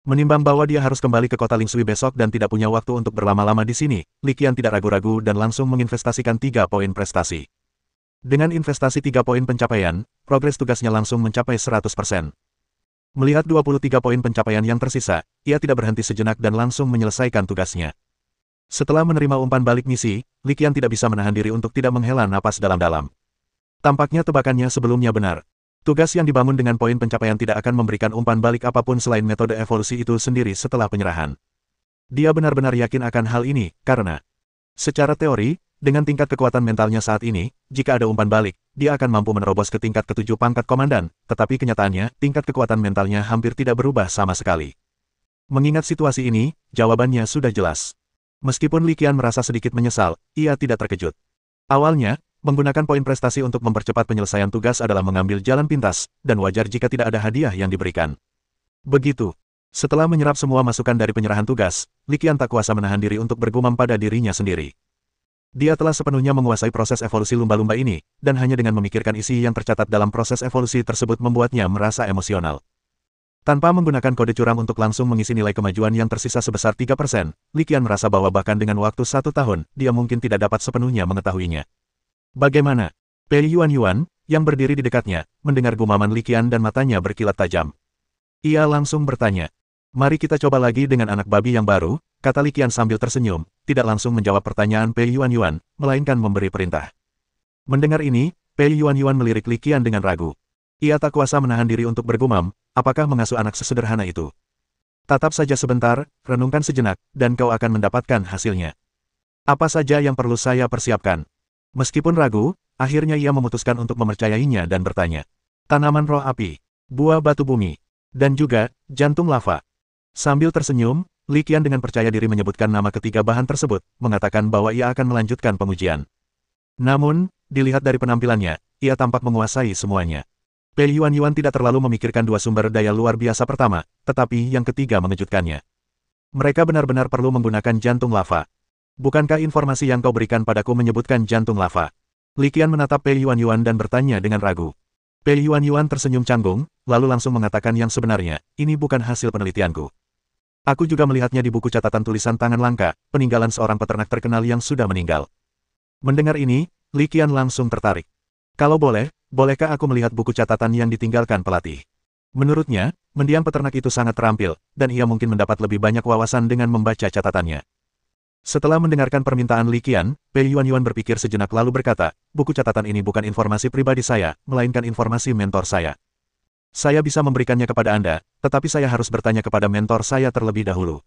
Menimbang bahwa dia harus kembali ke kota Lingshui besok dan tidak punya waktu untuk berlama-lama di sini, Li Qian tidak ragu-ragu dan langsung menginvestasikan 3 poin prestasi. Dengan investasi 3 poin pencapaian, progres tugasnya langsung mencapai 100%. Melihat 23 poin pencapaian yang tersisa, ia tidak berhenti sejenak dan langsung menyelesaikan tugasnya. Setelah menerima umpan balik misi, Li Qian tidak bisa menahan diri untuk tidak menghela napas dalam-dalam. Tampaknya tebakannya sebelumnya benar. Tugas yang dibangun dengan poin pencapaian tidak akan memberikan umpan balik apapun selain metode evolusi itu sendiri setelah penyerahan. Dia benar-benar yakin akan hal ini, karena secara teori, dengan tingkat kekuatan mentalnya saat ini, jika ada umpan balik, dia akan mampu menerobos ke tingkat ke-7 pangkat komandan, tetapi kenyataannya, tingkat kekuatan mentalnya hampir tidak berubah sama sekali. Mengingat situasi ini, jawabannya sudah jelas. Meskipun Li Qian merasa sedikit menyesal, ia tidak terkejut. Awalnya, menggunakan poin prestasi untuk mempercepat penyelesaian tugas adalah mengambil jalan pintas, dan wajar jika tidak ada hadiah yang diberikan. Begitu. Setelah menyerap semua masukan dari penyerahan tugas, Li Qian tak kuasa menahan diri untuk bergumam pada dirinya sendiri. Dia telah sepenuhnya menguasai proses evolusi lumba-lumba ini, dan hanya dengan memikirkan isi yang tercatat dalam proses evolusi tersebut membuatnya merasa emosional. Tanpa menggunakan kode curang untuk langsung mengisi nilai kemajuan yang tersisa sebesar 3%, Li Qian merasa bahwa bahkan dengan waktu 1 tahun, dia mungkin tidak dapat sepenuhnya mengetahuinya. Bagaimana? Pei Yuanyuan, yang berdiri di dekatnya, mendengar gumaman Li Qian dan matanya berkilat tajam. Ia langsung bertanya, "Mari kita coba lagi dengan anak babi yang baru," kata Li Qian sambil tersenyum, tidak langsung menjawab pertanyaan Pei Yuanyuan, melainkan memberi perintah. Mendengar ini, Pei Yuanyuan melirik Li Qian dengan ragu. Ia tak kuasa menahan diri untuk bergumam, apakah mengasuh anak sesederhana itu? Tatap saja sebentar, renungkan sejenak, dan kau akan mendapatkan hasilnya. Apa saja yang perlu saya persiapkan? Meskipun ragu, akhirnya ia memutuskan untuk mempercayainya dan bertanya. Tanaman roh api, buah batu bumi, dan juga jantung lava. Sambil tersenyum, Li Qian dengan percaya diri menyebutkan nama ketiga bahan tersebut, mengatakan bahwa ia akan melanjutkan pengujian. Namun, dilihat dari penampilannya, ia tampak menguasai semuanya. Pei Yuanyuan tidak terlalu memikirkan 2 sumber daya luar biasa pertama, tetapi yang ketiga mengejutkannya. Mereka benar-benar perlu menggunakan jantung lava. Bukankah informasi yang kau berikan padaku menyebutkan jantung lava? Li Qian menatap Pei Yuanyuan dan bertanya dengan ragu. Pei Yuanyuan tersenyum canggung, lalu langsung mengatakan yang sebenarnya, ini bukan hasil penelitianku. Aku juga melihatnya di buku catatan tulisan tangan langka, peninggalan seorang peternak terkenal yang sudah meninggal. Mendengar ini, Li Qian langsung tertarik. Kalau boleh, bolehkah aku melihat buku catatan yang ditinggalkan pelatih? Menurutnya, mendiang peternak itu sangat terampil, dan ia mungkin mendapat lebih banyak wawasan dengan membaca catatannya. Setelah mendengarkan permintaan Li Qian, Pei Yuanyuan berpikir sejenak lalu berkata, buku catatan ini bukan informasi pribadi saya, melainkan informasi mentor saya. Saya bisa memberikannya kepada Anda, tetapi saya harus bertanya kepada mentor saya terlebih dahulu.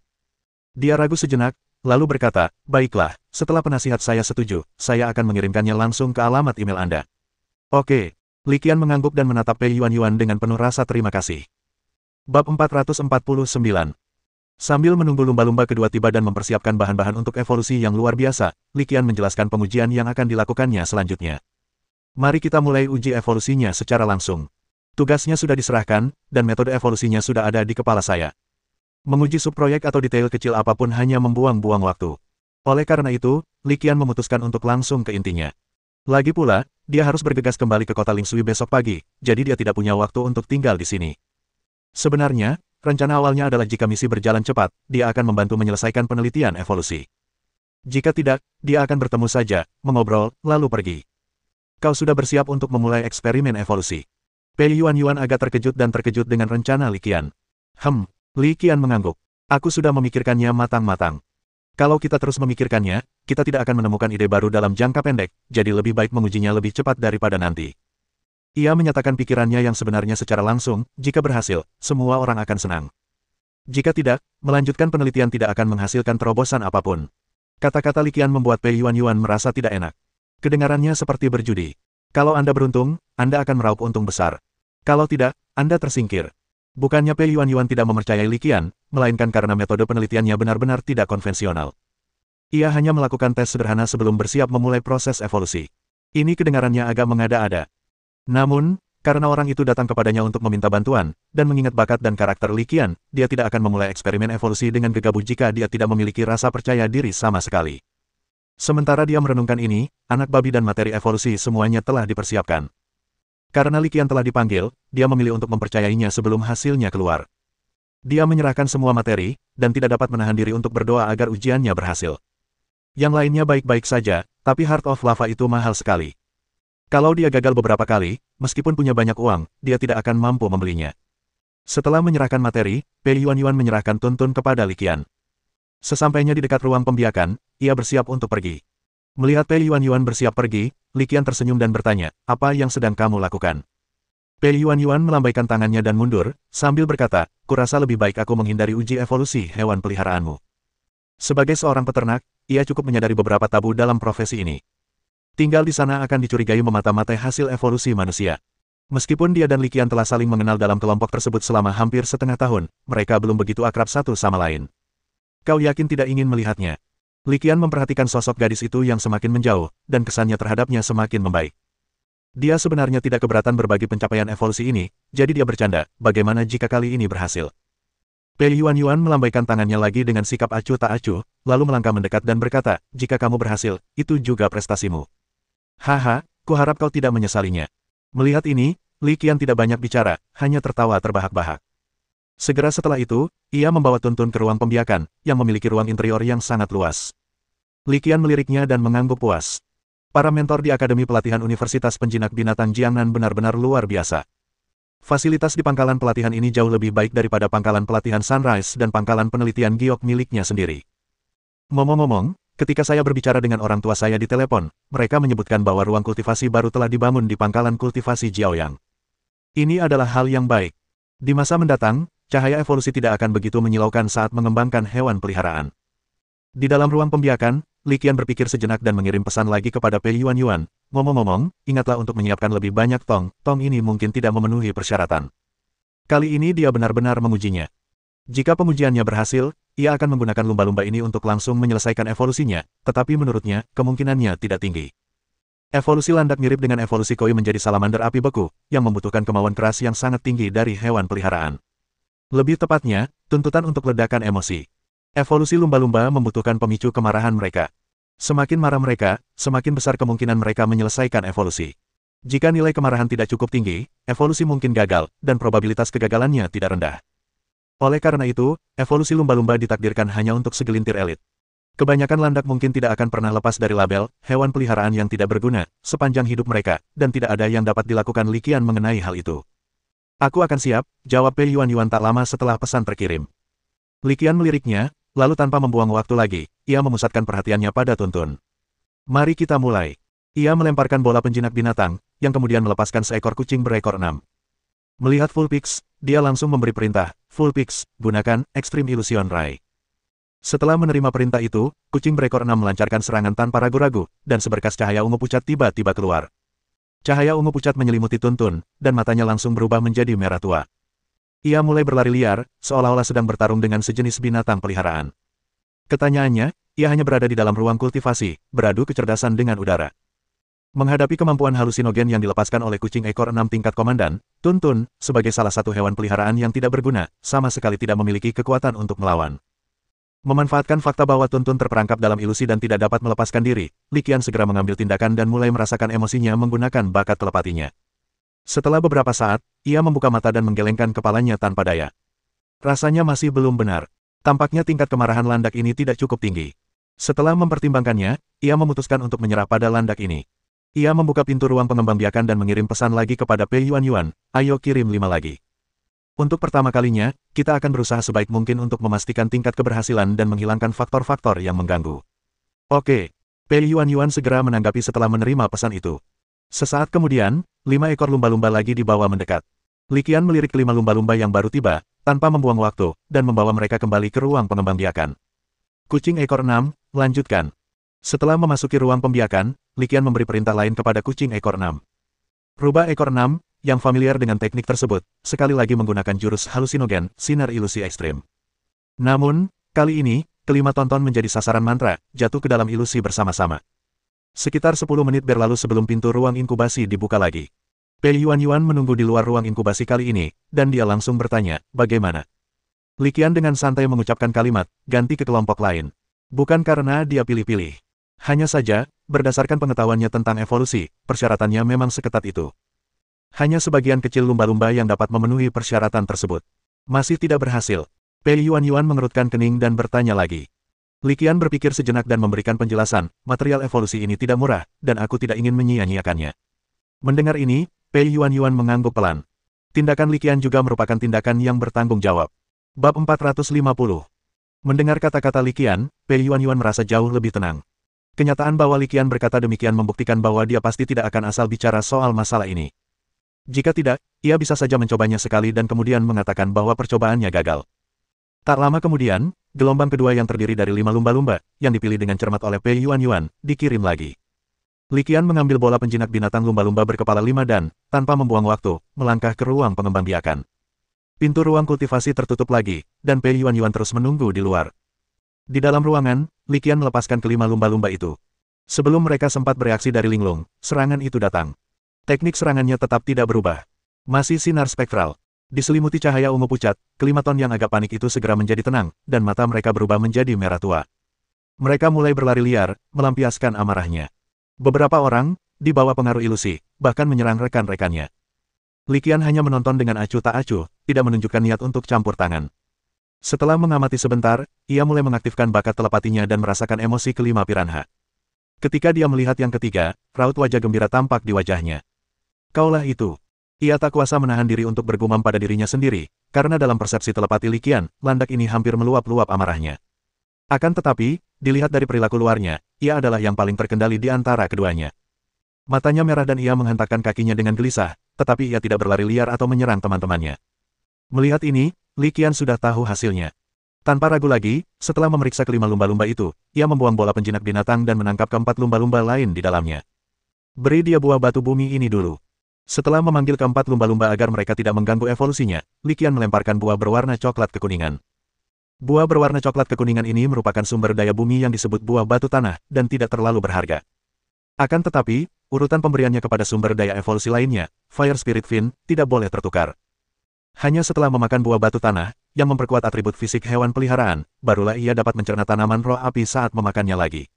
Dia ragu sejenak, lalu berkata, baiklah, setelah penasihat saya setuju, saya akan mengirimkannya langsung ke alamat email Anda. Oke. Li Qian mengangguk dan menatap Pei Yuanyuan dengan penuh rasa terima kasih. Bab 449. Sambil menunggu lumba-lumba kedua tiba dan mempersiapkan bahan-bahan untuk evolusi yang luar biasa, Li Qian menjelaskan pengujian yang akan dilakukannya selanjutnya. Mari kita mulai uji evolusinya secara langsung. Tugasnya sudah diserahkan, dan metode evolusinya sudah ada di kepala saya. Menguji subproyek atau detail kecil apapun hanya membuang-buang waktu. Oleh karena itu, Li Qian memutuskan untuk langsung ke intinya. Lagi pula, dia harus bergegas kembali ke kota Lingshui besok pagi, jadi dia tidak punya waktu untuk tinggal di sini. Sebenarnya, rencana awalnya adalah jika misi berjalan cepat, dia akan membantu menyelesaikan penelitian evolusi. Jika tidak, dia akan bertemu saja, mengobrol, lalu pergi. Kau sudah bersiap untuk memulai eksperimen evolusi. Pei Yuan agak terkejut dan terkejut dengan rencana Li Qian. Li Qian mengangguk. Aku sudah memikirkannya matang-matang. Kalau kita terus memikirkannya, kita tidak akan menemukan ide baru dalam jangka pendek, jadi lebih baik mengujinya lebih cepat daripada nanti. Ia menyatakan pikirannya yang sebenarnya secara langsung, jika berhasil, semua orang akan senang. Jika tidak, melanjutkan penelitian tidak akan menghasilkan terobosan apapun. Kata-kata Li Qian membuat Pei Yuan merasa tidak enak. Kedengarannya seperti berjudi. Kalau Anda beruntung, Anda akan meraup untung besar. Kalau tidak, Anda tersingkir. Bukannya Pei Yuan tidak mempercayai Li Qian, melainkan karena metode penelitiannya benar-benar tidak konvensional. Ia hanya melakukan tes sederhana sebelum bersiap memulai proses evolusi. Ini kedengarannya agak mengada-ada. Namun, karena orang itu datang kepadanya untuk meminta bantuan, dan mengingat bakat dan karakter Li Qian, dia tidak akan memulai eksperimen evolusi dengan gegabah jika dia tidak memiliki rasa percaya diri sama sekali. Sementara dia merenungkan ini, anak babi dan materi evolusi semuanya telah dipersiapkan. Karena Li Qian telah dipanggil, dia memilih untuk mempercayainya sebelum hasilnya keluar. Dia menyerahkan semua materi, dan tidak dapat menahan diri untuk berdoa agar ujiannya berhasil. Yang lainnya baik-baik saja, tapi Heart of Lava itu mahal sekali. Kalau dia gagal beberapa kali, meskipun punya banyak uang, dia tidak akan mampu membelinya. Setelah menyerahkan materi, Pei Yuan menyerahkan Tuntun kepada Li Qian. Sesampainya di dekat ruang pembiakan, ia bersiap untuk pergi. Melihat Pei Yuan bersiap pergi, Li Qian tersenyum dan bertanya, apa yang sedang kamu lakukan? Pei Yuan melambaikan tangannya dan mundur, sambil berkata, kurasa lebih baik aku menghindari uji evolusi hewan peliharaanmu. Sebagai seorang peternak, ia cukup menyadari beberapa tabu dalam profesi ini. Tinggal di sana akan dicurigai memata-matai hasil evolusi manusia. Meskipun dia dan Li Qian telah saling mengenal dalam kelompok tersebut selama hampir setengah tahun, mereka belum begitu akrab satu sama lain. Kau yakin tidak ingin melihatnya? Li Qian memperhatikan sosok gadis itu yang semakin menjauh, dan kesannya terhadapnya semakin membaik. Dia sebenarnya tidak keberatan berbagi pencapaian evolusi ini, jadi dia bercanda, bagaimana jika kali ini berhasil? Pei Yuan melambaikan tangannya lagi dengan sikap acuh tak acuh, lalu melangkah mendekat dan berkata, jika kamu berhasil, itu juga prestasimu. Haha, kuharap kau tidak menyesalinya. Melihat ini, Li Qian tidak banyak bicara, hanya tertawa terbahak-bahak. Segera setelah itu, ia membawa Tuntun ke ruang pembiakan, yang memiliki ruang interior yang sangat luas. Li Qian meliriknya dan mengangguk puas. Para mentor di Akademi Pelatihan Universitas Penjinak Binatang Jiangnan benar-benar luar biasa. Fasilitas di pangkalan pelatihan ini jauh lebih baik daripada pangkalan pelatihan Sunrise dan pangkalan penelitian giok miliknya sendiri. Ngomong-ngomong, ketika saya berbicara dengan orang tua saya di telepon, mereka menyebutkan bahwa ruang kultivasi baru telah dibangun di pangkalan kultivasi Jiaoyang. Ini adalah hal yang baik. Di masa mendatang, cahaya evolusi tidak akan begitu menyilaukan saat mengembangkan hewan peliharaan. Di dalam ruang pembiakan, Li Qian berpikir sejenak dan mengirim pesan lagi kepada Pei Yuan. Ngomong-ngomong, ingatlah untuk menyiapkan lebih banyak tong ini mungkin tidak memenuhi persyaratan. Kali ini dia benar-benar mengujinya. Jika pengujiannya berhasil, ia akan menggunakan lumba-lumba ini untuk langsung menyelesaikan evolusinya, tetapi menurutnya, kemungkinannya tidak tinggi. Evolusi landak mirip dengan evolusi koi menjadi salamander api beku, yang membutuhkan kemauan keras yang sangat tinggi dari hewan peliharaan. Lebih tepatnya, tuntutan untuk ledakan emosi. Evolusi lumba-lumba membutuhkan pemicu kemarahan mereka. Semakin marah mereka, semakin besar kemungkinan mereka menyelesaikan evolusi. Jika nilai kemarahan tidak cukup tinggi, evolusi mungkin gagal, dan probabilitas kegagalannya tidak rendah. Oleh karena itu, evolusi lumba-lumba ditakdirkan hanya untuk segelintir elit. Kebanyakan landak mungkin tidak akan pernah lepas dari label hewan peliharaan yang tidak berguna sepanjang hidup mereka, dan tidak ada yang dapat dilakukan Li Qian mengenai hal itu. Aku akan siap, jawab Pei Yuan tak lama setelah pesan terkirim. Li Qian meliriknya, lalu tanpa membuang waktu lagi, ia memusatkan perhatiannya pada Tuntun. Mari kita mulai. Ia melemparkan bola penjinak binatang, yang kemudian melepaskan seekor kucing berekor 6. Melihat Vulpix, dia langsung memberi perintah, Vulpix, gunakan Extreme Illusion Ray. Setelah menerima perintah itu, kucing berekor 6 melancarkan serangan tanpa ragu-ragu, dan seberkas cahaya ungu pucat tiba-tiba keluar. Cahaya ungu pucat menyelimuti Tuntun, dan matanya langsung berubah menjadi merah tua. Ia mulai berlari liar, seolah-olah sedang bertarung dengan sejenis binatang peliharaan. Ketanyaannya, ia hanya berada di dalam ruang kultivasi, beradu kecerdasan dengan udara. Menghadapi kemampuan halusinogen yang dilepaskan oleh kucing ekor 6 tingkat komandan, Tuntun, sebagai salah satu hewan peliharaan yang tidak berguna, sama sekali tidak memiliki kekuatan untuk melawan. Memanfaatkan fakta bahwa Tuntun terperangkap dalam ilusi dan tidak dapat melepaskan diri, Li Qian segera mengambil tindakan dan mulai merasakan emosinya menggunakan bakat telepatinya. Setelah beberapa saat, ia membuka mata dan menggelengkan kepalanya tanpa daya. Rasanya masih belum benar. Tampaknya tingkat kemarahan landak ini tidak cukup tinggi. Setelah mempertimbangkannya, ia memutuskan untuk menyerah pada landak ini. Ia membuka pintu ruang pengembangbiakan dan mengirim pesan lagi kepada Pei Yuan, ayo kirim 5 lagi. Untuk pertama kalinya, kita akan berusaha sebaik mungkin untuk memastikan tingkat keberhasilan dan menghilangkan faktor-faktor yang mengganggu. Oke. Pei Yuan segera menanggapi setelah menerima pesan itu. Sesaat kemudian, 5 ekor lumba-lumba lagi dibawa mendekat. Li Qian melirik ke 5 lumba-lumba yang baru tiba, tanpa membuang waktu, dan membawa mereka kembali ke ruang pengembangbiakan. Kucing ekor 6, lanjutkan. Setelah memasuki ruang pembiakan, Li Qian memberi perintah lain kepada kucing ekor 6. Rubah ekor 6, yang familiar dengan teknik tersebut, sekali lagi menggunakan jurus halusinogen, sinar ilusi ekstrim. Namun, kali ini, kelima tonton menjadi sasaran mantra, jatuh ke dalam ilusi bersama-sama. Sekitar 10 menit berlalu sebelum pintu ruang inkubasi dibuka lagi. Pei Yuan menunggu di luar ruang inkubasi kali ini, dan dia langsung bertanya, bagaimana? Li Qian dengan santai mengucapkan kalimat, ganti ke kelompok lain. Bukan karena dia pilih-pilih. Hanya saja, berdasarkan pengetahuannya tentang evolusi, persyaratannya memang seketat itu. Hanya sebagian kecil lumba-lumba yang dapat memenuhi persyaratan tersebut. Masih tidak berhasil. Pei Yuan mengerutkan kening dan bertanya lagi. Li Qian berpikir sejenak dan memberikan penjelasan, material evolusi ini tidak murah, dan aku tidak ingin menyia-nyiakannya. Mendengar ini, Pei Yuan mengangguk pelan. Tindakan Li Qian juga merupakan tindakan yang bertanggung jawab. Bab 450. Mendengar kata-kata Li Qian, Pei Yuan merasa jauh lebih tenang. Kenyataan bahwa Li Qian berkata demikian membuktikan bahwa dia pasti tidak akan asal bicara soal masalah ini. Jika tidak, ia bisa saja mencobanya sekali dan kemudian mengatakan bahwa percobaannya gagal. Tak lama kemudian, gelombang kedua yang terdiri dari 5 lumba-lumba, yang dipilih dengan cermat oleh Pei Yuan, dikirim lagi. Li Qian mengambil bola penjinak binatang lumba-lumba berkepala 5 dan, tanpa membuang waktu, melangkah ke ruang pengembangbiakan. Pintu ruang kultivasi tertutup lagi, dan Pei Yuan terus menunggu di luar. Di dalam ruangan, Li Qian melepaskan kelima lumba-lumba itu. Sebelum mereka sempat bereaksi dari linglung, serangan itu datang. Teknik serangannya tetap tidak berubah. Masih sinar spektral. Diselimuti cahaya ungu pucat, kelima ton yang agak panik itu segera menjadi tenang, dan mata mereka berubah menjadi merah tua. Mereka mulai berlari liar, melampiaskan amarahnya. Beberapa orang, di bawah pengaruh ilusi, bahkan menyerang rekan-rekannya. Li Qian hanya menonton dengan acuh tak acuh, tidak menunjukkan niat untuk campur tangan. Setelah mengamati sebentar, ia mulai mengaktifkan bakat telepatinya dan merasakan emosi kelima piranha. Ketika dia melihat yang ketiga, raut wajah gembira tampak di wajahnya. Kaulah itu. Ia tak kuasa menahan diri untuk bergumam pada dirinya sendiri, karena dalam persepsi telepati Li Qian, landak ini hampir meluap-luap amarahnya. Akan tetapi, dilihat dari perilaku luarnya, ia adalah yang paling terkendali di antara keduanya. Matanya merah dan ia menghentakkan kakinya dengan gelisah, tetapi ia tidak berlari liar atau menyerang teman-temannya. Melihat ini, Li Qian sudah tahu hasilnya. Tanpa ragu lagi, setelah memeriksa kelima lumba-lumba itu, ia membuang bola penjinak binatang dan menangkap keempat lumba-lumba lain di dalamnya. Beri dia buah batu bumi ini dulu. Setelah memanggil keempat lumba-lumba agar mereka tidak mengganggu evolusinya, Li Qian melemparkan buah berwarna coklat kekuningan. Buah berwarna coklat kekuningan ini merupakan sumber daya bumi yang disebut buah batu tanah, dan tidak terlalu berharga. Akan tetapi, urutan pemberiannya kepada sumber daya evolusi lainnya, Fire Spirit Fin, tidak boleh tertukar. Hanya setelah memakan buah batu tanah, yang memperkuat atribut fisik hewan peliharaan, barulah ia dapat mencerna tanaman roh api saat memakannya lagi.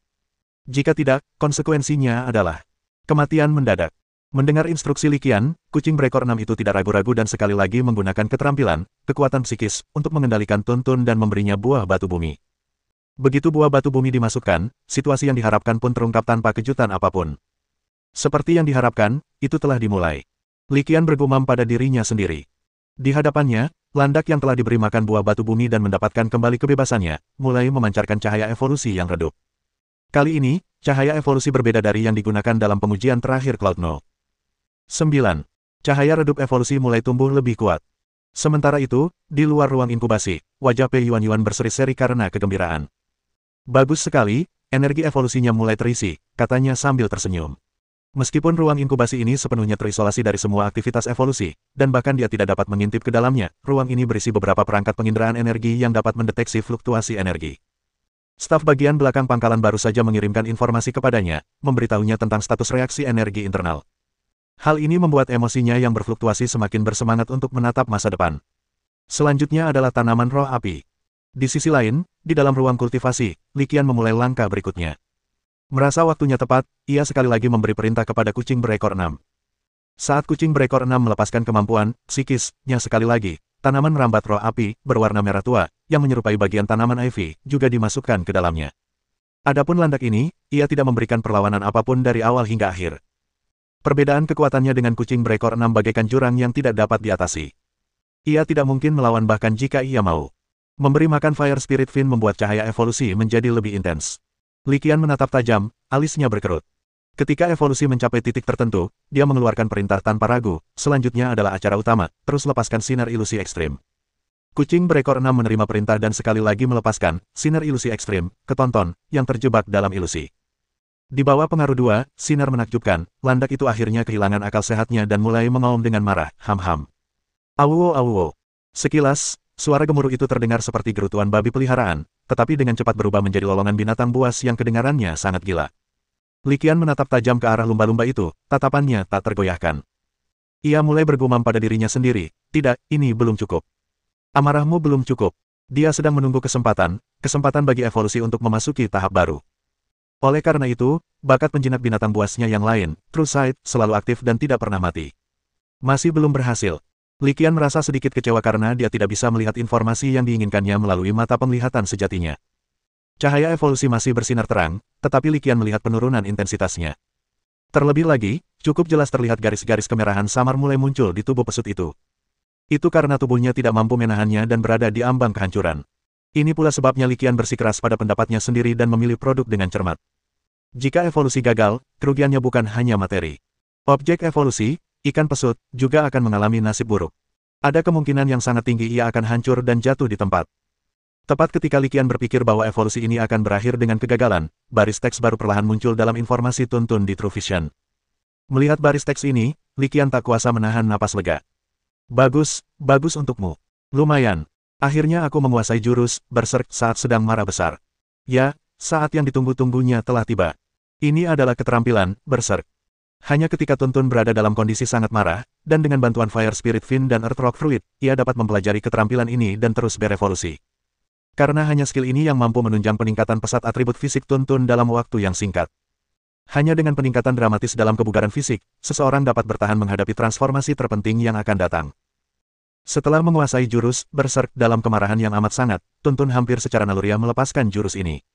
Jika tidak, konsekuensinya adalah kematian mendadak. Mendengar instruksi Li Qian, kucing berekor 6 itu tidak ragu-ragu dan sekali lagi menggunakan keterampilan, kekuatan psikis, untuk mengendalikan Tuntun dan memberinya buah batu bumi. Begitu buah batu bumi dimasukkan, situasi yang diharapkan pun terungkap tanpa kejutan apapun. Seperti yang diharapkan, itu telah dimulai. Li Qian bergumam pada dirinya sendiri. Di hadapannya, landak yang telah diberi makan buah batu bumi dan mendapatkan kembali kebebasannya, mulai memancarkan cahaya evolusi yang redup. Kali ini, cahaya evolusi berbeda dari yang digunakan dalam pengujian terakhir Cloud9. 9. Cahaya redup evolusi mulai tumbuh lebih kuat. Sementara itu, di luar ruang inkubasi, wajah Pei Yuan berseri-seri karena kegembiraan. Bagus sekali, energi evolusinya mulai terisi, katanya sambil tersenyum. Meskipun ruang inkubasi ini sepenuhnya terisolasi dari semua aktivitas evolusi, dan bahkan dia tidak dapat mengintip ke dalamnya, ruang ini berisi beberapa perangkat penginderaan energi yang dapat mendeteksi fluktuasi energi. Staf bagian belakang pangkalan baru saja mengirimkan informasi kepadanya, memberitahunya tentang status reaksi energi internal. Hal ini membuat emosinya yang berfluktuasi semakin bersemangat untuk menatap masa depan. Selanjutnya adalah tanaman roh api. Di sisi lain, di dalam ruang kultivasi, Li Qian memulai langkah berikutnya. Merasa waktunya tepat, ia sekali lagi memberi perintah kepada kucing berekor 6. Saat kucing berekor 6 melepaskan kemampuan psikisnya sekali lagi, tanaman merambat roh api berwarna merah tua, yang menyerupai bagian tanaman ivy, juga dimasukkan ke dalamnya. Adapun landak ini, ia tidak memberikan perlawanan apapun dari awal hingga akhir. Perbedaan kekuatannya dengan kucing berekor 6 bagaikan jurang yang tidak dapat diatasi. Ia tidak mungkin melawan bahkan jika ia mau. Memberi makan Fire Spirit Fin membuat cahaya evolusi menjadi lebih intens. Li Qian menatap tajam, alisnya berkerut. Ketika evolusi mencapai titik tertentu, dia mengeluarkan perintah tanpa ragu, selanjutnya adalah acara utama, terus lepaskan sinar ilusi ekstrim. Kucing berekor 6 menerima perintah dan sekali lagi melepaskan sinar ilusi ekstrim ke Tonton, yang terjebak dalam ilusi. Di bawah pengaruh 2 sinar menakjubkan, landak itu akhirnya kehilangan akal sehatnya dan mulai mengaum dengan marah, ham-ham. Awuwo awuwo. Sekilas, suara gemuruh itu terdengar seperti gerutuan babi peliharaan, tetapi dengan cepat berubah menjadi lolongan binatang buas yang kedengarannya sangat gila. Li Qian menatap tajam ke arah lumba-lumba itu, tatapannya tak tergoyahkan. Ia mulai bergumam pada dirinya sendiri, tidak, ini belum cukup. Amarahmu belum cukup. Dia sedang menunggu kesempatan bagi evolusi untuk memasuki tahap baru. Oleh karena itu, bakat penjinak binatang buasnya yang lain, True Sight, selalu aktif dan tidak pernah mati. Masih belum berhasil. Li Qian merasa sedikit kecewa karena dia tidak bisa melihat informasi yang diinginkannya melalui mata penglihatan sejatinya. Cahaya evolusi masih bersinar terang, tetapi Li Qian melihat penurunan intensitasnya. Terlebih lagi, cukup jelas terlihat garis-garis kemerahan samar mulai muncul di tubuh pesut itu. Itu karena tubuhnya tidak mampu menahannya dan berada di ambang kehancuran. Ini pula sebabnya Li Qian bersikeras pada pendapatnya sendiri dan memilih produk dengan cermat. Jika evolusi gagal, kerugiannya bukan hanya materi. Objek evolusi, ikan pesut, juga akan mengalami nasib buruk. Ada kemungkinan yang sangat tinggi ia akan hancur dan jatuh di tempat. Tepat ketika Li Qian berpikir bahwa evolusi ini akan berakhir dengan kegagalan, baris teks baru perlahan muncul dalam informasi tuntun di True Vision. Melihat baris teks ini, Li Qian tak kuasa menahan napas lega. Bagus, bagus untukmu. Lumayan. Akhirnya aku menguasai jurus Berserk saat sedang marah besar. Ya, saat yang ditunggu-tunggunya telah tiba. Ini adalah keterampilan Berserk. Hanya ketika Tuntun berada dalam kondisi sangat marah, dan dengan bantuan Fire Spirit Fin dan Earth Rock Fruit, ia dapat mempelajari keterampilan ini dan terus berevolusi. Karena hanya skill ini yang mampu menunjang peningkatan pesat atribut fisik Tuntun dalam waktu yang singkat. Hanya dengan peningkatan dramatis dalam kebugaran fisik, seseorang dapat bertahan menghadapi transformasi terpenting yang akan datang. Setelah menguasai jurus Berserk dalam kemarahan yang amat sangat, Tuntun hampir secara naluriah melepaskan jurus ini.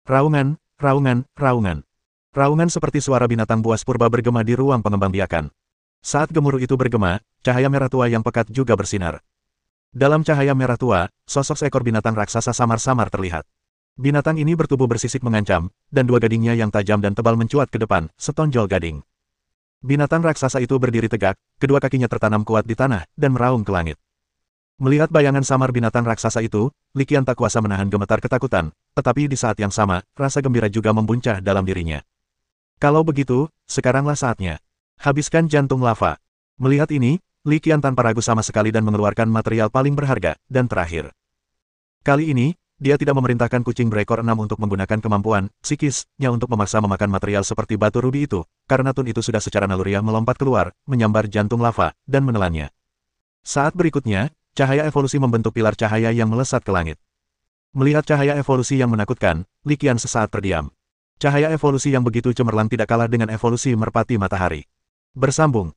Raungan, raungan, raungan. Raungan seperti suara binatang buas purba bergema di ruang pengembangbiakan. Saat gemuruh itu bergema, cahaya merah tua yang pekat juga bersinar. Dalam cahaya merah tua, sosok seekor binatang raksasa samar-samar terlihat. Binatang ini bertubuh bersisik mengancam, dan dua gadingnya yang tajam dan tebal mencuat ke depan, setonjol gading. Binatang raksasa itu berdiri tegak, kedua kakinya tertanam kuat di tanah, dan meraung ke langit. Melihat bayangan samar binatang raksasa itu, Li Qian tak kuasa menahan gemetar ketakutan, tetapi di saat yang sama, rasa gembira juga membuncah dalam dirinya. Kalau begitu, sekaranglah saatnya. Habiskan jantung lava. Melihat ini, Li Qian tanpa ragu sama sekali dan mengeluarkan material paling berharga, dan terakhir. Kali ini, dia tidak memerintahkan kucing berekor 6 untuk menggunakan kemampuan psikisnya untuk memaksa memakan material seperti batu rubi itu, karena Tun itu sudah secara naluriah melompat keluar, menyambar jantung lava, dan menelannya. Saat berikutnya, cahaya evolusi membentuk pilar cahaya yang melesat ke langit. Melihat cahaya evolusi yang menakutkan, Li Qian sesaat terdiam. Cahaya evolusi yang begitu cemerlang tidak kalah dengan evolusi merpati matahari. Bersambung.